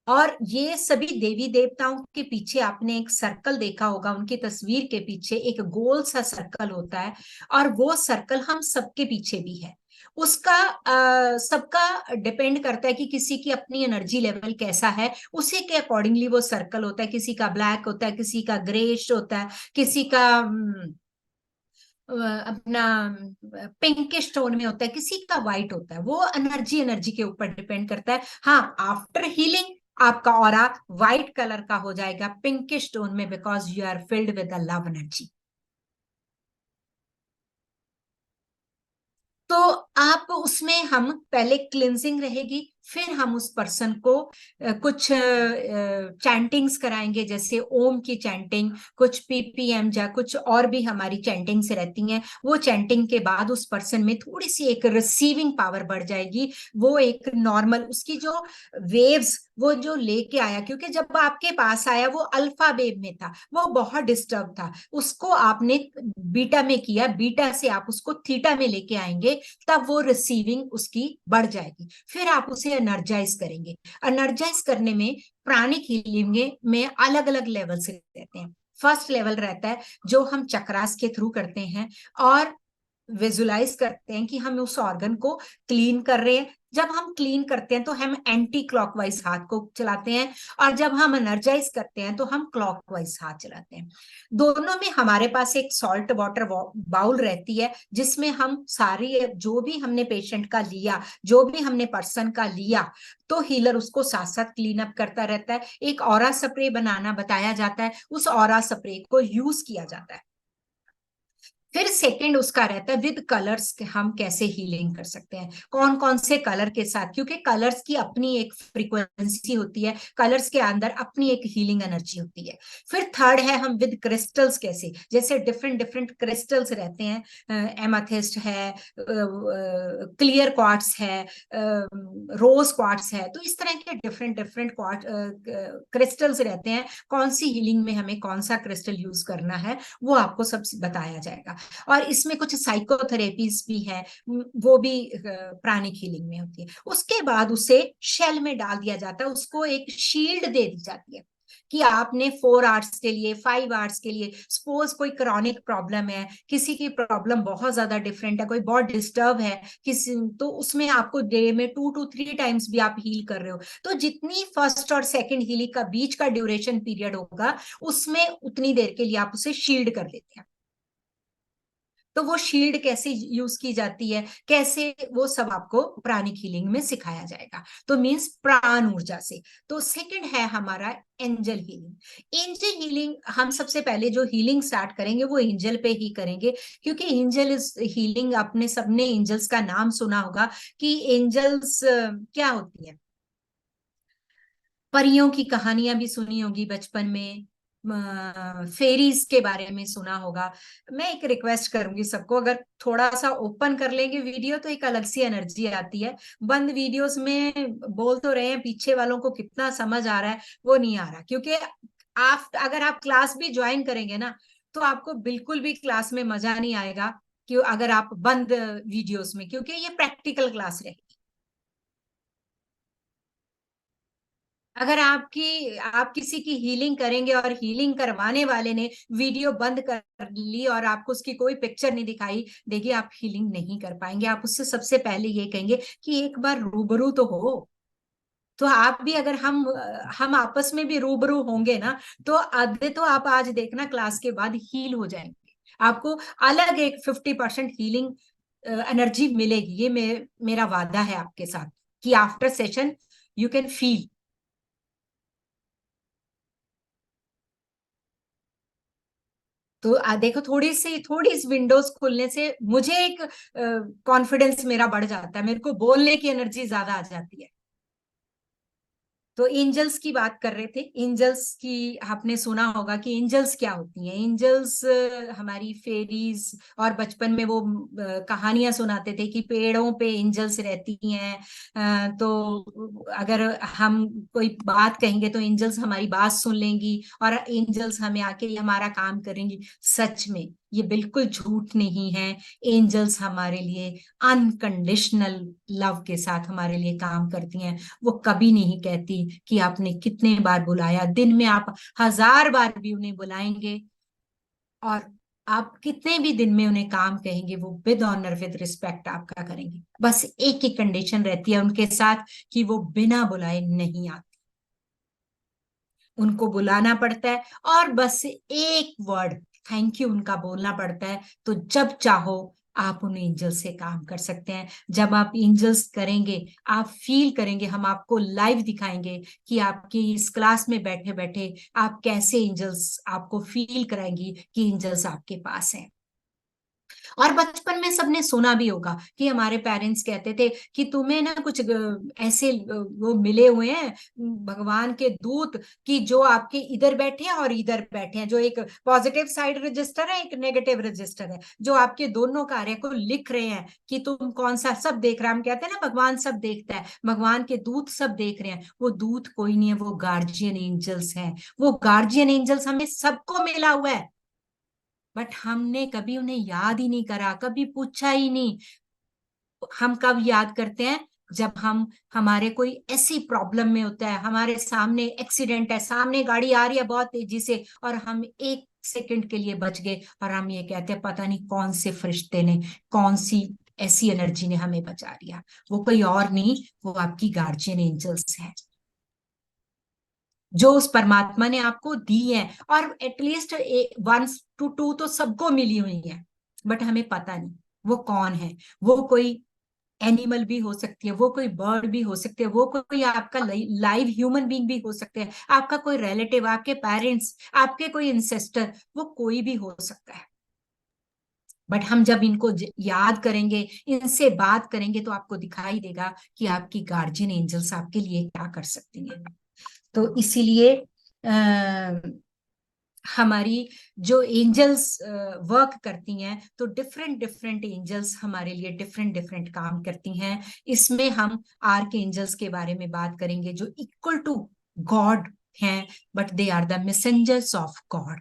और ये सभी देवी देवताओं के पीछे आपने एक सर्कल देखा होगा, उनकी तस्वीर के पीछे एक गोल सा सर्कल होता है, और वो सर्कल हम सबके पीछे भी है। उसका सबका डिपेंड करता है कि किसी की अपनी एनर्जी लेवल कैसा है, उसी के अकॉर्डिंगली वो सर्कल होता है। किसी का ब्लैक होता है, किसी का ग्रेश होता है, किसी का अपना पिंकिश टोन में होता है, किसी का व्हाइट होता है। वो एनर्जी एनर्जी के ऊपर डिपेंड करता है। हाँ, आफ्टर हीलिंग आपका ऑरा व्हाइट कलर का हो जाएगा, पिंकिश टोन में, because you are filled with the love energy. तो आप उसमें, हम पहले क्लिनजिंग रहेगी, फिर हम उस पर्सन को कुछ चैंटिंग्स कराएंगे, जैसे ओम की चैंटिंग, कुछ पीपीएम या कुछ और भी हमारी चैंटिंग्स रहती हैं। वो चैंटिंग के बाद उस पर्सन में थोड़ी सी एक रिसीविंग पावर बढ़ जाएगी। वो एक नॉर्मल, उसकी जो वेव्स वो जो लेके आया, क्योंकि जब आपके पास आया वो अल्फा वेव में था, वो बहुत डिस्टर्ब था, उसको आपने बीटा में किया, बीटा से आप उसको थीटा में लेके आएंगे, तब वो रिसीविंग उसकी बढ़ जाएगी। फिर आप उसे एनर्जाइज करेंगे। एनर्जाइज करने में, प्राणिक हीलिंग में अलग अलग लेवल्स रहते हैं। फर्स्ट लेवल रहता है जो हम चक्रास के थ्रू करते हैं, और विजुलाइज करते हैं कि हम उस ऑर्गन को क्लीन कर रहे हैं। जब हम क्लीन करते हैं तो हम एंटी क्लॉकवाइज हाथ को चलाते हैं, और जब हम एनर्जाइज करते हैं तो हम क्लॉकवाइज हाथ चलाते हैं। दोनों में हमारे पास एक सॉल्ट वाटर बाउल रहती है, जिसमें हम सारी जो भी हमने पेशेंट का लिया, जो भी हमने पर्सन का लिया, तो हीलर उसको साथ साथ क्लीन अप करता रहता है। एक ऑरा स्प्रे बनाना बताया जाता है, उस ऑरा स्प्रे को यूज किया जाता है। फिर सेकंड उसका रहता है विद कलर्स, हम कैसे हीलिंग कर सकते हैं, कौन कौन से कलर के साथ, क्योंकि कलर्स की अपनी एक फ्रीक्वेंसी होती है, कलर्स के अंदर अपनी एक हीलिंग एनर्जी होती है। फिर थर्ड है हम विद क्रिस्टल्स कैसे, जैसे डिफरेंट डिफरेंट क्रिस्टल्स रहते हैं, एमाथिस्ट है, क्लियर क्वार्ट्स है, रोज क्वार्ट्स है, तो इस तरह के डिफरेंट डिफरेंट क्रिस्टल्स रहते हैं। कौन सी हीलिंग में हमें कौन सा क्रिस्टल यूज करना है वो आपको सब बताया जाएगा। और इसमें कुछ साइकोथेरेपीज भी है, वो भी प्राणिक हीलिंग में होती है। उसके बाद उसे शेल में डाल दिया जाता है, उसको एक शील्ड दे दी जाती है कि आपने 4 आवर्स के लिए, 5 आवर्स के लिए, सपोज कोई क्रॉनिक प्रॉब्लम है, किसी की प्रॉब्लम बहुत ज्यादा डिफरेंट है, कोई बहुत डिस्टर्ब है किसी, तो उसमें आपको डे में 2 to 3 टाइम्स भी आप हील कर रहे हो, तो जितनी फर्स्ट और सेकंड हीलिंग का बीच का ड्यूरेशन पीरियड होगा, उसमें उतनी देर के लिए आप उसे शील्ड कर देते हैं। तो वो शील्ड कैसे यूज की जाती है, कैसे, वो सब आपको प्राणिक हीलिंग में सिखाया जाएगा, तो मींस प्राण ऊर्जा से। तो सेकंड है हमारा एंजल हीलिंग। एंजल हीलिंग हम सबसे पहले जो हीलिंग स्टार्ट करेंगे वो एंजल पे ही करेंगे, क्योंकि एंजल इज हीलिंग, आपने सबने एंजल्स का नाम सुना होगा कि एंजल्स क्या होती है, परियों की कहानियां भी सुनी होगी बचपन में, फेरीज के बारे में सुना होगा। मैं एक रिक्वेस्ट करूंगी सबको, अगर थोड़ा सा ओपन कर लेंगे वीडियो तो एक अलग सी एनर्जी आती है। बंद वीडियोस में बोल तो रहे हैं, पीछे वालों को कितना समझ आ रहा है वो नहीं आ रहा, क्योंकि आप अगर आप क्लास भी ज्वाइन करेंगे ना, तो आपको बिल्कुल भी क्लास में मजा नहीं आएगा, कि अगर आप बंद वीडियोस में, क्योंकि ये प्रैक्टिकल क्लास रहे। अगर आप किसी की हीलिंग करेंगे और हीलिंग करवाने वाले ने वीडियो बंद कर ली और आपको उसकी कोई पिक्चर नहीं दिखाई देगी, आप हीलिंग नहीं कर पाएंगे। आप उससे सबसे पहले ये कहेंगे कि एक बार रूबरू तो हो। तो आप भी, अगर हम आपस में भी रूबरू होंगे ना, तो आधे तो आप आज देखना क्लास के बाद हील हो जाएंगे, आपको अलग एक 50% हीलिंग एनर्जी मिलेगी। ये मेरा वादा है आपके साथ, कि after session you can feel. तो देखो, थोड़ी इस विंडोज खुलने से मुझे एक कॉन्फिडेंस मेरा बढ़ जाता है, मेरे को बोलने की एनर्जी ज्यादा आ जाती है। तो एंजल्स की बात कर रहे थे, एंजल्स की आपने सुना होगा कि एंजल्स क्या होती हैं। एंजल्स हमारी फेरीज, और बचपन में वो कहानियां सुनाते थे कि पेड़ों पे एंजल्स रहती हैं। तो अगर हम कोई बात कहेंगे तो एंजल्स हमारी बात सुन लेंगी, और एंजल्स हमें आके हमारा काम करेंगी। सच में ये बिल्कुल झूठ नहीं है। एंजल्स हमारे लिए अनकंडीशनल लव के साथ हमारे लिए काम करती हैं। वो कभी नहीं कहती कि आपने कितने बार बुलाया, दिन में आप 1000 बार भी उन्हें बुलाएंगे, और आप कितने भी दिन में उन्हें काम कहेंगे, वो विद ऑनर विद रिस्पेक्ट आपका करेंगे। बस एक ही कंडीशन रहती है उनके साथ, कि वो बिना बुलाए नहीं आते, उनको बुलाना पड़ता है, और बस एक वर्ड थैंक यू उनका बोलना पड़ता है। तो जब चाहो आप उन एंजल से काम कर सकते हैं। जब आप एंजल्स करेंगे, आप फील करेंगे, हम आपको लाइव दिखाएंगे कि आपकी इस क्लास में बैठे बैठे आप कैसे एंजल्स आपको फील कराएंगी कि एंजल्स आपके पास हैं। और बचपन में सबने सुना भी होगा कि हमारे पेरेंट्स कहते थे कि तुम्हें ना कुछ ऐसे वो मिले हुए हैं, भगवान के दूत, कि जो आपके इधर बैठे हैं और इधर बैठे हैं, जो एक पॉजिटिव साइड रजिस्टर है, एक नेगेटिव रजिस्टर है, जो आपके दोनों कार्य को लिख रहे हैं कि तुम कौन सा, सब देख रहा है। हम कहते हैं ना भगवान सब देखता है, भगवान के दूत सब देख रहे हैं। वो दूत कोई नहीं है, वो गार्जियन एंजल्स हैं। वो गार्जियन एंजल्स हमें सबको मिला हुआ है, बट हमने कभी उन्हें याद ही नहीं करा, कभी पूछा ही नहीं। हम कब याद करते हैं, जब हम, हमारे कोई ऐसी प्रॉब्लम में होता है, हमारे सामने एक्सीडेंट है, सामने गाड़ी आ रही है बहुत तेजी से, और हम 1 सेकंड के लिए बच गए, और हम ये कहते हैं पता नहीं कौन से फरिश्ते ने, कौन सी ऐसी एनर्जी ने हमें बचा लिया। वो कोई और नहीं, वो आपकी गार्जियन एंजल्स है, जो उस परमात्मा ने आपको दी है। और एटलीस्ट 1 to 2 तो सबको मिली हुई है, बट हमें पता नहीं वो कौन है। वो कोई एनिमल भी हो सकती है, वो कोई बर्ड भी हो सकती है, वो कोई आपका लाइव ह्यूमन बीइंग भी हो सकते हैं, आपका कोई रिलेटिव, आपके पेरेंट्स, आपके कोई इंसेस्टर, वो कोई भी हो सकता है। बट हम जब इनको याद करेंगे, इनसे बात करेंगे, तो आपको दिखाई देगा कि आपकी गार्जियन एंजल्स आपके लिए क्या कर सकती हैं। तो इसीलिए हमारी जो एंजल्स वर्क करती हैं, तो डिफरेंट डिफरेंट एंजल्स हमारे लिए डिफरेंट डिफरेंट काम करती हैं। इसमें हम आर्क एंजल्स के बारे में बात करेंगे, जो इक्वल टू गॉड हैं, but they are the messengers of God.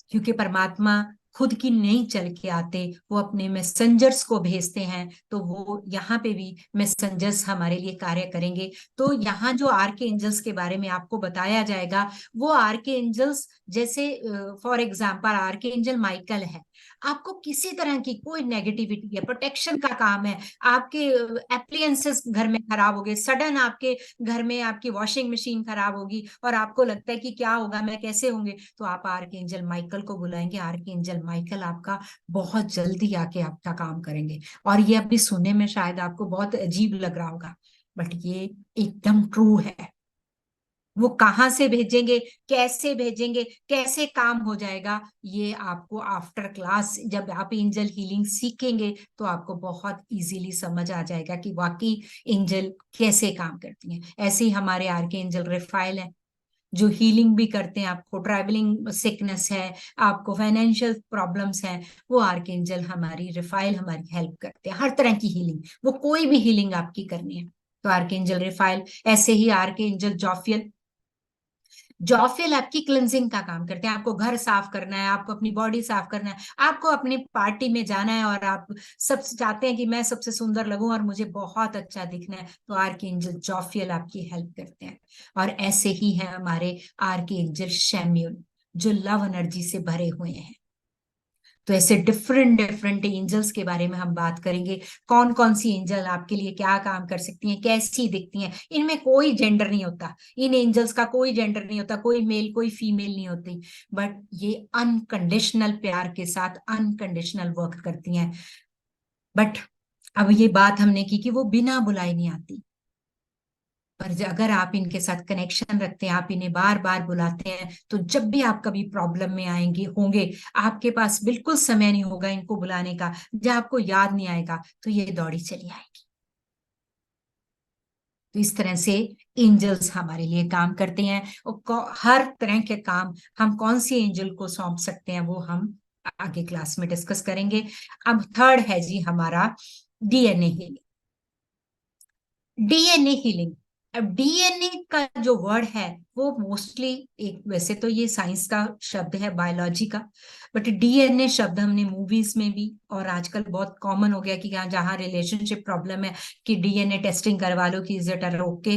क्योंकि परमात्मा खुद की नहीं चल के आते, वो अपने मैसेंजर्स को भेजते हैं, तो वो यहाँ पे भी मैसेंजर्स हमारे लिए कार्य करेंगे। तो यहाँ जो आर्के एंजल्स के बारे में आपको बताया जाएगा, वो आर्के एंजल्स जैसे फॉर एग्जाम्पल आर्के एंजल माइकल है। आपको किसी तरह की कोई नेगेटिविटी है, प्रोटेक्शन का काम है। आपके एप्लियंसेस घर में खराब हो गए, सडन आपके घर में आपकी वॉशिंग मशीन खराब होगी और आपको लगता है कि क्या होगा, मैं कैसे होंगे, तो आप आर्कएंजल माइकल को बुलाएंगे। आर्कएंजल माइकल आपका बहुत जल्दी आके आपका काम करेंगे। और ये अभी सुनने में शायद आपको बहुत अजीब लग रहा होगा, बट ये एकदम ट्रू है। वो कहाँ से भेजेंगे, कैसे भेजेंगे, कैसे काम हो जाएगा, ये आपको आफ्टर क्लास जब आप एंजल हीलिंग सीखेंगे, तो आपको बहुत इजीली समझ आ जाएगा कि वाकई एंजल कैसे काम करती हैं। ऐसे ही हमारे आर्के एंजल रेफाइल है, जो हीलिंग भी करते हैं। आपको ट्रैवलिंग सिकनेस है, आपको फाइनेंशियल प्रॉब्लम्स हैं, वो आर्कएंजल हमारी रिफाइल हमारी हेल्प करते हैं। हर तरह की हीलिंग, वो कोई भी हीलिंग आपकी करनी है तो आर्कएंजल रिफाइल। ऐसे ही आर्कएंजल जॉफियल, जॉफियल आपकी क्लिनजिंग का काम करते हैं। आपको घर साफ करना है, आपको अपनी बॉडी साफ करना है, आपको अपनी पार्टी में जाना है और आप सब चाहते हैं कि मैं सबसे सुंदर लगूं और मुझे बहुत अच्छा दिखना है, तो आर्कएंजल जॉफियल आपकी हेल्प करते हैं। और ऐसे ही है हमारे आर्कएंजल शैम्यूल, जो लव एनर्जी से भरे हुए हैं। तो ऐसे डिफरेंट डिफरेंट एंजल्स के बारे में हम बात करेंगे। कौन कौन सी एंजल आपके लिए क्या काम कर सकती हैं, कैसी दिखती हैं। इनमें कोई जेंडर नहीं होता, इन एंजल्स का कोई जेंडर नहीं होता, कोई मेल कोई फीमेल नहीं होती, बट ये अनकंडीशनल प्यार के साथ अनकंडीशनल वर्क करती हैं। बट अब ये बात हमने की कि वो बिना बुलाए नहीं आती, पर अगर आप इनके साथ कनेक्शन रखते हैं, आप इन्हें बार बार बुलाते हैं, तो जब भी आप कभी प्रॉब्लम में आएंगे होंगे, आपके पास बिल्कुल समय नहीं होगा इनको बुलाने का, जब आपको याद नहीं आएगा, तो ये दौड़ी चली आएगी। तो इस तरह से एंजल्स हमारे लिए काम करते हैं। और हर तरह के काम हम कौन सी एंजल को सौंप सकते हैं, वो हम आगे क्लास में डिस्कस करेंगे। अब थर्ड है जी हमारा डीएनए हीलिंग। डीएनए हीलिंग, अब डीएनए का जो वर्ड है, वो मोस्टली एक, वैसे तो ये साइंस का शब्द है, बायोलॉजी का, बट डीएनए शब्द हमने मूवीज में भी, और आजकल बहुत कॉमन हो गया कि यहाँ जहाँ रिलेशनशिप प्रॉब्लम है कि डीएनए टेस्टिंग करवा लो कि इज इट ओके,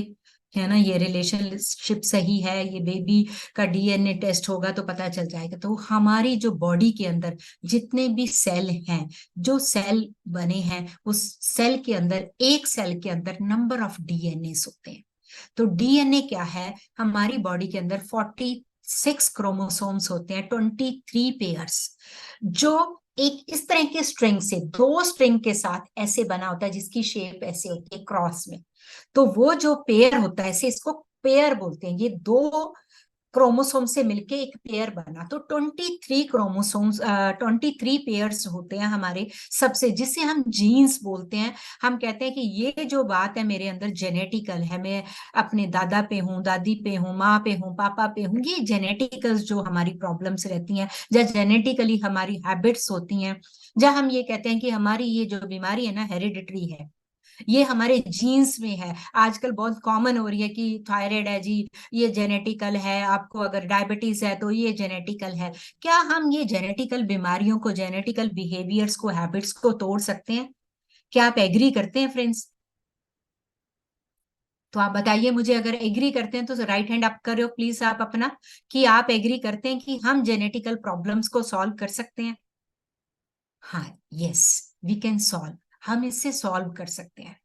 है ना, ये रिलेशनशिप सही है, ये बेबी का डीएनए टेस्ट होगा तो पता चल जाएगा। तो हमारी जो बॉडी के अंदर जितने भी सेल हैं, जो सेल बने हैं, उस सेल के अंदर, एक सेल के अंदर नंबर ऑफ डीएनए होते हैं। तो डीएनए क्या है, हमारी बॉडी के अंदर 46 क्रोमोसोम्स होते हैं, 23 पेयर्स, जो एक इस तरह के स्ट्रिंग से, दो स्ट्रिंग के साथ ऐसे बना होता है, जिसकी शेप ऐसे होती है क्रॉस में। तो वो जो पेयर होता है, ऐसे इसको पेयर बोलते हैं। ये दो क्रोमोसोम से मिलके एक पेयर बना, तो 23 क्रोमोसोम्स, 23 पेयर्स होते हैं हमारे सबसे, जिसे हम जीन्स बोलते हैं। हम कहते हैं कि ये जो बात है मेरे अंदर जेनेटिकल है, मैं अपने दादा पे हूँ, दादी पे हूँ, माँ पे हूँ, पापा पे हूँ। ये जेनेटिकल जो हमारी प्रॉब्लम्स रहती हैं, या जेनेटिकली हमारी हैबिट्स होती हैं, जब हम ये कहते हैं कि हमारी ये जो बीमारी है ना, हेरिडिटरी है, ये हमारे जीन्स में है। आजकल बहुत कॉमन हो रही है कि थायराइड है जी, ये जेनेटिकल है, आपको अगर डायबिटीज है तो ये जेनेटिकल है। क्या हम ये जेनेटिकल बीमारियों को, जेनेटिकल बिहेवियर्स को, हैबिट्स को तोड़ सकते हैं? क्या आप एग्री करते हैं फ्रेंड्स? तो आप बताइए मुझे, अगर एग्री करते हैं तो राइट हैंड अप करो प्लीज आप अपना, कि आप एग्री करते हैं कि हम जेनेटिकल प्रॉब्लम्स को सॉल्व कर सकते हैं। हाँ, यस। वी कैन सॉल्व, हम इससे सॉल्व कर सकते हैं,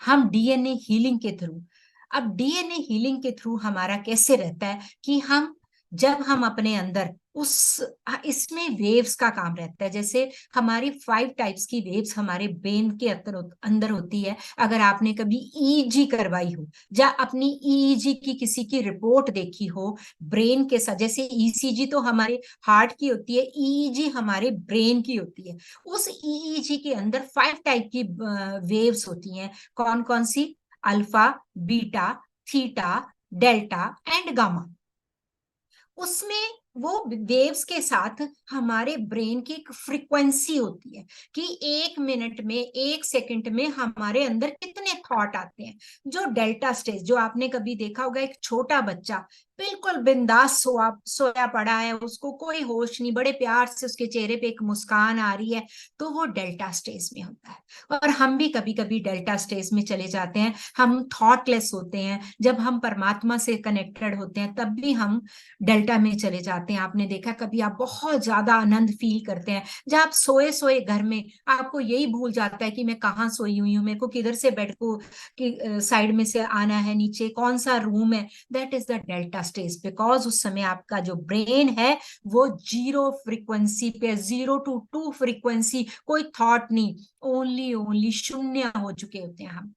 हम डीएनए हीलिंग के थ्रू। अब डीएनए हीलिंग के थ्रू हमारा कैसे रहता है कि हम जब हम अपने अंदर उस इसमें वेव्स का काम रहता है, जैसे हमारी 5 टाइप्स की वेव्स हमारे ब्रेन के अंदर अंदर होती है। अगर आपने कभी ईईजी करवाई हो या अपनी ईईजी की किसी की रिपोर्ट देखी हो ब्रेन के साथ, जैसे ईसीजी तो हमारे हार्ट की होती है, ईईजी हमारे ब्रेन की होती है। उस ईईजी के अंदर 5 टाइप की वेव्स होती हैं। कौन कौन सी? Alpha, beta, theta, delta and gamma. उसमें वो वेव्स के साथ हमारे ब्रेन की एक फ्रीक्वेंसी होती है कि 1 मिनट में, 1 सेकंड में हमारे अंदर कितने थॉट आते हैं। जो डेल्टा स्टेज, जो आपने कभी देखा होगा, एक छोटा बच्चा बिल्कुल बिंदास सोया पड़ा है, उसको कोई होश नहीं, बड़े प्यार से उसके चेहरे पे एक मुस्कान आ रही है, तो वो डेल्टा स्टेज में होता है। और हम भी कभी कभी डेल्टा स्टेज में चले जाते हैं, हम थॉटलेस होते हैं। जब हम परमात्मा से कनेक्टेड होते हैं तब भी हम डेल्टा में चले जाते हैं। आपने देखा कभी आप बहुत ज्यादा आनंद फील करते हैं, जब आप सोए सोए घर में आपको यही भूल जाता है कि मैं कहाँ सोई हुई हूँ, मेरे को किधर से बेड को कि साइड में से आना है, नीचे कौन सा रूम है। That is the delta stage, because उस समय आपका जो ब्रेन है वो 0 फ्रीक्वेंसी पे, 0 to 2 फ्रीक्वेंसी, कोई थॉट नहीं, ओनली ओनली शून्य हो चुके होते हैं हम।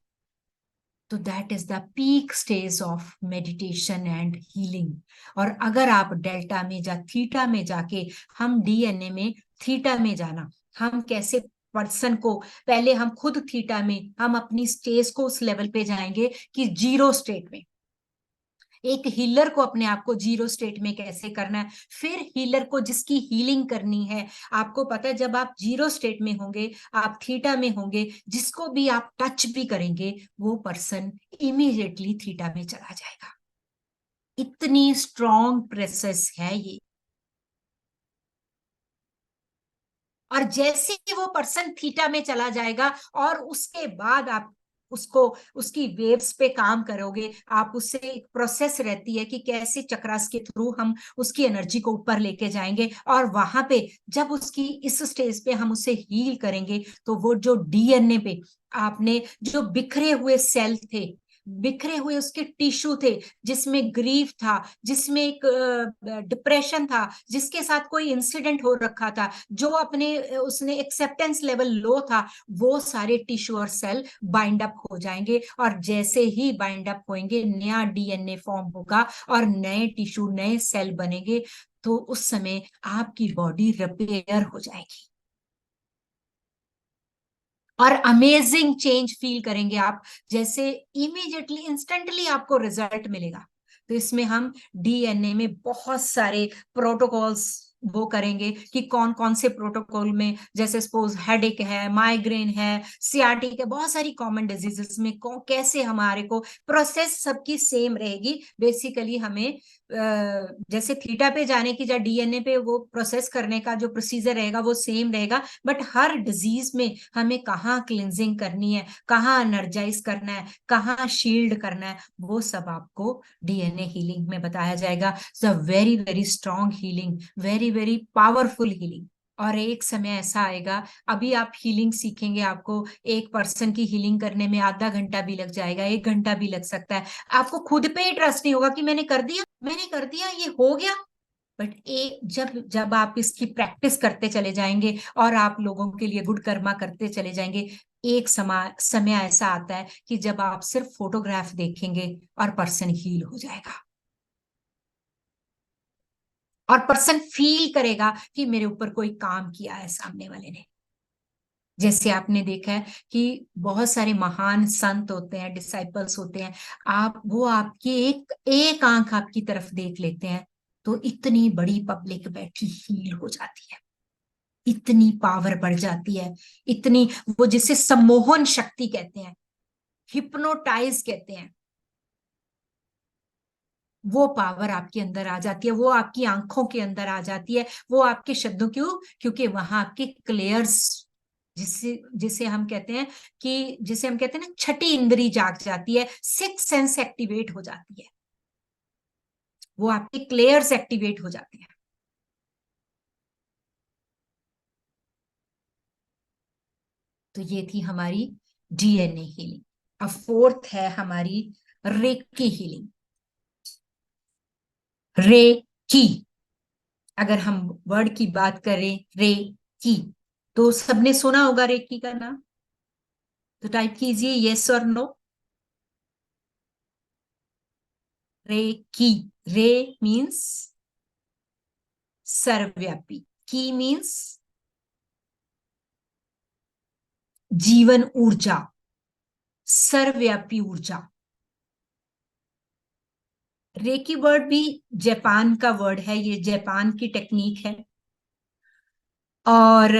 तो that is the peak stage of meditation and healing. और अगर आप डेल्टा में या थीटा में जाके, हम डीएनए में थीटा में जाना, हम कैसे पर्सन को, पहले हम खुद थीटा में, हम अपनी स्टेज को उस लेवल पे जाएंगे कि 0 स्टेट में। एक हीलर को अपने आप को 0 स्टेट में कैसे करना है, फिर हीलर को जिसकी हीलिंग करनी है, आपको पता है जब आप 0 स्टेट में होंगे, आप थीटा में होंगे, जिसको भी आप टच भी करेंगे वो पर्सन इमीडिएटली थीटा में चला जाएगा। इतनी स्ट्रॉन्ग प्रोसेस है ये। और जैसे ही वो पर्सन थीटा में चला जाएगा और उसके बाद आप उसको, उसकी वेव्स पे काम करोगे, आप उससे एक प्रोसेस रहती है कि कैसे चक्रास के थ्रू हम उसकी एनर्जी को ऊपर लेके जाएंगे। और वहां पे जब उसकी इस स्टेज पे हम उसे हील करेंगे, तो वो जो डीएनए पे आपने जो बिखरे हुए सेल थे, बिखरे हुए उसके टिश्यू थे, जिसमें ग्रीफ था, जिसमें एक डिप्रेशन था, जिसके साथ कोई इंसिडेंट हो रखा था, जो अपने उसने एक्सेप्टेंस लेवल लो था, वो सारे टिश्यू और सेल बाइंड अप हो जाएंगे। और जैसे ही बाइंड अप होंगे, नया डीएनए फॉर्म होगा और नए टिश्यू, नए सेल बनेंगे। तो उस समय आपकी बॉडी रिपेयर हो जाएगी और अमेजिंग चेंज फील करेंगे आप, जैसे इमीडिएटली इंस्टेंटली आपको रिजल्ट मिलेगा। तो इसमें हम डीएनए में बहुत सारे प्रोटोकॉल्स वो करेंगे कि कौन कौन से प्रोटोकॉल में, जैसे सपोज हेडेक है, माइग्रेन है, सियाटिक है, बहुत सारी कॉमन डिजीजेस में कैसे हमारे को प्रोसेस सबकी सेम रहेगी। बेसिकली हमें जैसे थीटा पे जाने की या डीएनए पे वो प्रोसेस करने का जो प्रोसीजर रहेगा वो सेम रहेगा, बट हर डिजीज में हमें कहाँ क्लिनजिंग करनी है, कहाँ एनर्जाइज करना है, कहाँ शील्ड करना है, वो सब आपको डीएनए हीलिंग में बताया जाएगा। Very very strong healing, very very powerful healing. और एक समय ऐसा आएगा, अभी आप हीलिंग सीखेंगे, आपको एक पर्सन की हीलिंग करने में आधा घंटा भी लग जाएगा, 1 घंटा भी लग सकता है। आपको खुद पे ही ट्रस्ट नहीं होगा कि मैंने कर दिया, मैंने कर दिया, ये हो गया। बट एक जब जब आप इसकी प्रैक्टिस करते चले जाएंगे और आप लोगों के लिए गुड कर्मा करते चले जाएंगे, एक समय ऐसा आता है कि जब आप सिर्फ फोटोग्राफ देखेंगे और पर्सन हील हो जाएगा, और पर्सन फील करेगा कि मेरे ऊपर कोई काम किया है सामने वाले ने। जैसे आपने देखा है कि बहुत सारे महान संत होते हैं, डिसाइपल्स होते हैं, आप वो आपकी एक एक आंख आपकी तरफ देख लेते हैं, तो इतनी बड़ी पब्लिक बैठी हील हो जाती है, इतनी पावर बढ़ जाती है, इतनी, वो जिसे सम्मोहन शक्ति कहते हैं, हिप्नोटाइज कहते हैं, वो पावर आपके अंदर आ जाती है, वो आपकी आंखों के अंदर आ जाती है, वो आपके शब्दों, क्यों? क्योंकि वहां आपके क्लेयर्स, जिसे जिसे हम कहते हैं कि जिसे हम कहते हैं ना, छठी इंद्री जाग जाती है, 6 सेंस एक्टिवेट हो जाती है, वो आपके क्लेयर्स एक्टिवेट हो जाते हैं। तो ये थी हमारी डीएनए हीलिंग। अब फोर्थ है हमारी रेकी हीलिंग। रेकी, अगर हम वर्ड की बात करें रेकी, तो सबने सुना होगा रेकी का नाम, तो टाइप कीजिए यस और नो। रेकी, रे मीन्स सर्वव्यापी, की मीन्स जीवन ऊर्जा, सर्वव्यापी ऊर्जा। रेकी वर्ड भी जापान का वर्ड है, ये जापान की टेक्निक है। और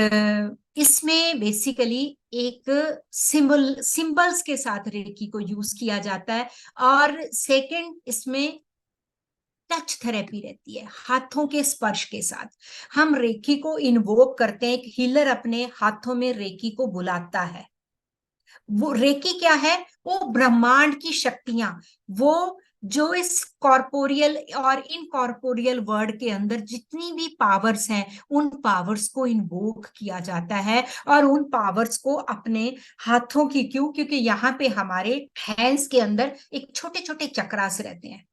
इसमें बेसिकली एक सिंबल्स के साथ रेकी को यूज किया जाता है। और सेकंड, इसमें टच थेरेपी रहती है, हाथों के स्पर्श के साथ हम रेकी को इन्वोक करते हैं। एक हीलर अपने हाथों में रेकी को बुलाता है। वो रेकी क्या है? वो ब्रह्मांड की शक्तियां, वो जो इस कॉर्पोरियल और इनकॉर्पोरियल वर्ल्ड के अंदर जितनी भी पावर्स हैं, उन पावर्स को इन्वोक किया जाता है। और उन पावर्स को अपने हाथों की, क्यों? क्योंकि यहाँ पे हमारे हैंड्स के अंदर एक छोटे छोटे चक्रास रहते हैं।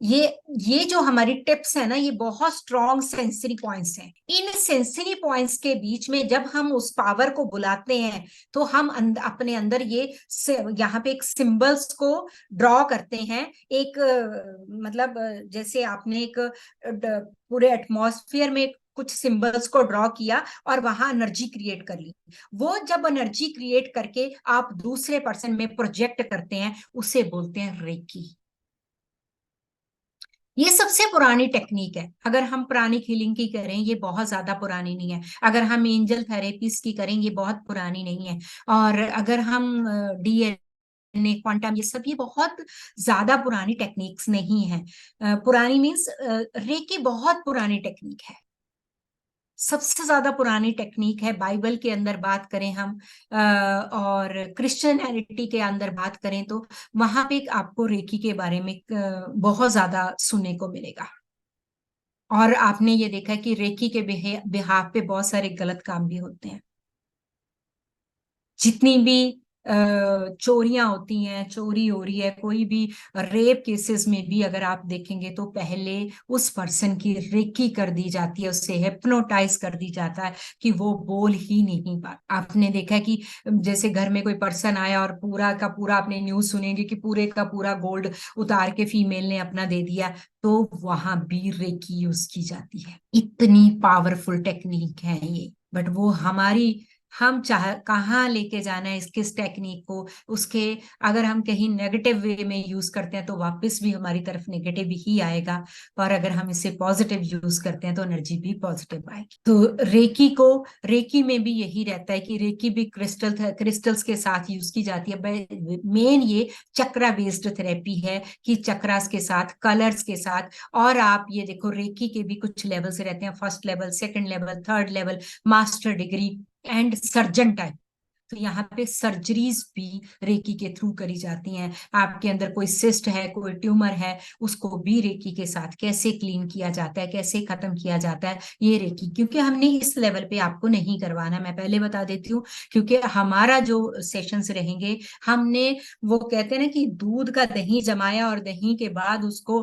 ये ये जो हमारी टिप्स है ना, ये बहुत स्ट्रॉन्ग सेंसरी पॉइंट्स हैं। इन सेंसरी पॉइंट्स के बीच में जब हम उस पावर को बुलाते हैं, तो हम अपने अंदर ये यहाँ पे एक सिंबल्स को ड्रॉ करते हैं। एक मतलब जैसे आपने एक पूरे एटमॉस्फेयर में कुछ सिंबल्स को ड्रॉ किया और वहां एनर्जी क्रिएट कर ली। वो जब एनर्जी क्रिएट करके आप दूसरे पर्सन में प्रोजेक्ट करते हैं, उसे बोलते हैं रेकी। ये सबसे पुरानी टेक्निक है। अगर हम प्राणिक हीलिंग की करें, ये बहुत ज्यादा पुरानी नहीं है। अगर हम एंजल थेरेपीज की करें, ये बहुत पुरानी नहीं है। और अगर हम डीएनए, क्वांटम, ये सब ये बहुत ज्यादा पुरानी टेक्निक्स नहीं है। पुरानी मीन्स रेकी बहुत पुरानी टेक्निक है, सबसे ज्यादा पुरानी टेक्निक है। बाइबल के अंदर बात करें हम, और क्रिश्चियनिटी के अंदर बात करें, तो वहां पे आपको रेकी के बारे में बहुत ज्यादा सुनने को मिलेगा। और आपने ये देखा है कि रेकी के बिहाफ पे बहुत सारे गलत काम भी होते हैं। जितनी भी चोरियां होती हैं, चोरी हो रही है, कोई भी रेप केसेस में भी अगर आप देखेंगे, तो पहले उस पर्सन की रेकी कर दी जाती है, उससे हिप्नोटाइज कर दी जाता है कि वो बोल ही नहीं पाता। आपने देखा है कि जैसे घर में कोई पर्सन आया और पूरा का पूरा, आपने न्यूज सुनेंगे कि पूरे का पूरा गोल्ड उतार के फीमेल ने अपना दे दिया, तो वहां भी रेकी यूज की जाती है। इतनी पावरफुल टेक्निक है ये। बट वो हमारी, हम चाह कहाँ लेके जाना है किस टेक्निक को, उसके अगर हम कहीं नेगेटिव वे में यूज करते हैं, तो वापस भी हमारी तरफ नेगेटिव ही आएगा। और अगर हम इसे पॉजिटिव यूज करते हैं, तो एनर्जी भी पॉजिटिव आएगी। तो रेकी में भी यही रहता है कि रेकी भी क्रिस्टल्स के साथ यूज की जाती है। मेन ये चक्रा बेस्ड थेरेपी है, कि चक्रास के साथ, कलर्स के साथ। और आप ये देखो, रेकी के भी कुछ लेवल्स रहते हैं, first level, second level, third level, master degree and surgeon type. तो यहाँ पे सर्जरीज भी रेकी के थ्रू करी जाती हैं। आपके अंदर कोई सिस्ट है, कोई ट्यूमर है, उसको भी रेकी के साथ कैसे क्लीन किया जाता है, कैसे खत्म किया जाता है, ये रेकी। क्योंकि हमने इस लेवल पे आपको नहीं करवाना, मैं पहले बता देती हूँ। क्योंकि हमारा जो सेशंस रहेंगे, हमने, वो कहते हैं ना कि दूध का दही जमाया और दही के बाद उसको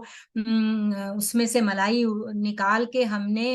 उसमें से मलाई निकाल के हमने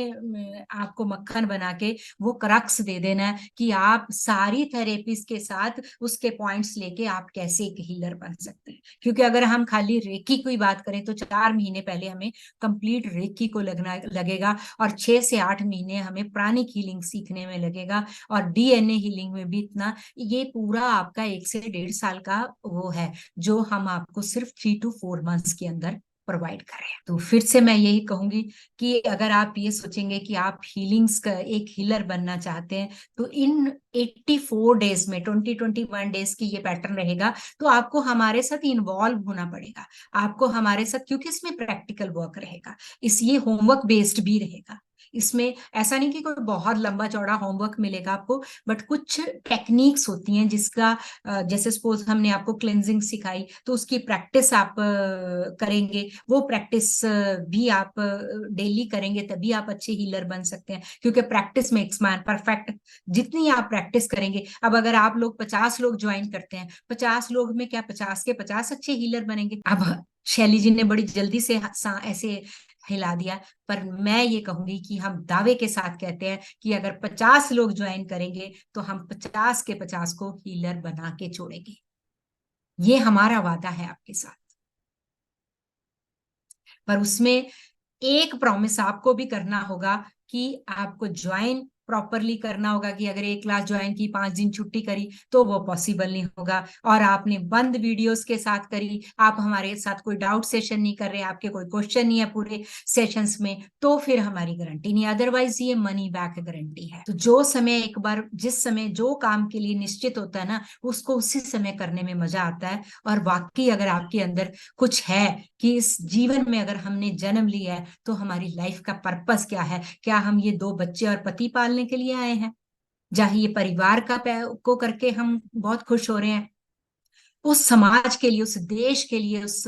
आपको मक्खन बना के वो क्रक्स दे देना है, कि आप सारी थेरेपीज के साथ उसके पॉइंट्स लेके आप कैसे एक हीलर बन सकते हैं। क्योंकि अगर हम खाली रेकी की बात करें, तो 4 महीने पहले हमें कंप्लीट रेकी को लगेगा, और 6 से 8 महीने हमें प्राणिक हीलिंग सीखने में लगेगा। और डीएनए हीलिंग में भी इतना, ये पूरा आपका 1 से 1.5 साल का वो है, जो हम आपको सिर्फ 3 to 4 मंथ्स के अंदर प्रोवाइड करें। तो फिर से मैं यही कहूंगी कि अगर आप ये सोचेंगे कि आप हीलिंग्स का एक हीलर बनना चाहते हैं, तो इन 84 डेज में, 20-21 डेज की ये पैटर्न रहेगा। तो आपको हमारे साथ इन्वॉल्व होना पड़ेगा, आपको हमारे साथ, क्योंकि इसमें प्रैक्टिकल वर्क रहेगा, इस ये होमवर्क बेस्ड भी रहेगा। इसमें ऐसा नहीं कि कोई बहुत लंबा चौड़ा होमवर्क मिलेगा आपको, बट कुछ टेक्निक्स होती हैं जिसका जैसे सपोज हमने आपको क्लेंजिंग सिखाई तो उसकी प्रैक्टिस आप करेंगे, वो प्रैक्टिस भी आप डेली करेंगे, तभी आप अच्छे हीलर बन सकते हैं, क्योंकि प्रैक्टिस मेक्स मैन परफेक्ट। जितनी आप प्रैक्टिस करेंगे, अब अगर आप लोग 50 लोग ज्वाइन करते हैं, 50 लोग में क्या 50 के 50 अच्छे हीलर बनेंगे? अब शैली जी ने बड़ी जल्दी से ऐसे हिला दिया, पर मैं ये कहूंगी कि हम दावे के साथ कहते हैं कि अगर 50 लोग ज्वाइन करेंगे तो हम 50 के 50 को हीलर बना के छोड़ेंगे। ये हमारा वादा है आपके साथ। पर उसमें एक प्रॉमिस आपको भी करना होगा कि आपको ज्वाइन प्रॉपरली करना होगा, कि अगर एक क्लास ज्वाइन की 5 दिन छुट्टी करी तो वो पॉसिबल नहीं होगा, और आपने बंद वीडियोस के साथ करी, आप हमारे साथ कोई डाउट सेशन नहीं कर रहे, आपके कोई क्वेश्चन नहीं है पूरे सेशंस में, तो फिर हमारी गारंटी नहीं। अदरवाइज ये मनी बैक गारंटी है। तो जो समय एक बार जिस समय जो काम के लिए निश्चित होता है ना, उसको उसी समय करने में मजा आता है। और वाकई अगर आपके अंदर कुछ है कि इस जीवन में अगर हमने जन्म लिया है तो हमारी लाइफ का पर्पस क्या है, क्या हम ये 2 बच्चे और पति पालने के लिए आए हैं, चाहे ये परिवार का को करके हम बहुत खुश हो रहे हैं, उस समाज के लिए, उस देश के लिए, उस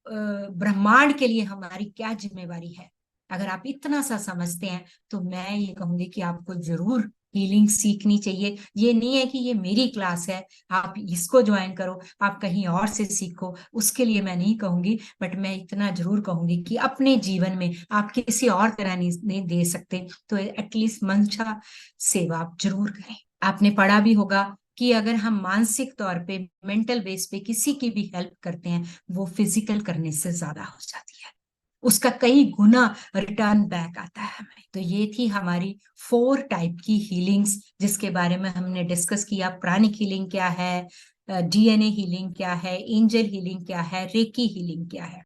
ब्रह्मांड के लिए हमारी क्या जिम्मेवारी है। अगर आप इतना सा समझते हैं तो मैं ये कहूंगी कि आपको जरूर हीलिंग सीखनी चाहिए। ये नहीं है कि ये मेरी क्लास है आप इसको ज्वाइन करो, आप कहीं और से सीखो, उसके लिए मैं नहीं कहूंगी, बट मैं इतना जरूर कहूंगी कि अपने जीवन में आप किसी और तरह नहीं दे सकते तो एटलीस्ट मंशा सेवा आप जरूर करें। आपने पढ़ा भी होगा कि अगर हम मानसिक तौर पे मेंटल बेस पे किसी की भी हेल्प करते हैं, वो फिजिकल करने से ज्यादा हो जाती है, उसका कई गुना रिटर्न बैक आता है हमें। तो ये थी हमारी 4 टाइप की हीलिंग्स जिसके बारे में हमने डिस्कस किया। प्राणिक हीलिंग क्या है, डीएनए हीलिंग क्या है, एंजल हीलिंग क्या है, रेकी हीलिंग क्या है।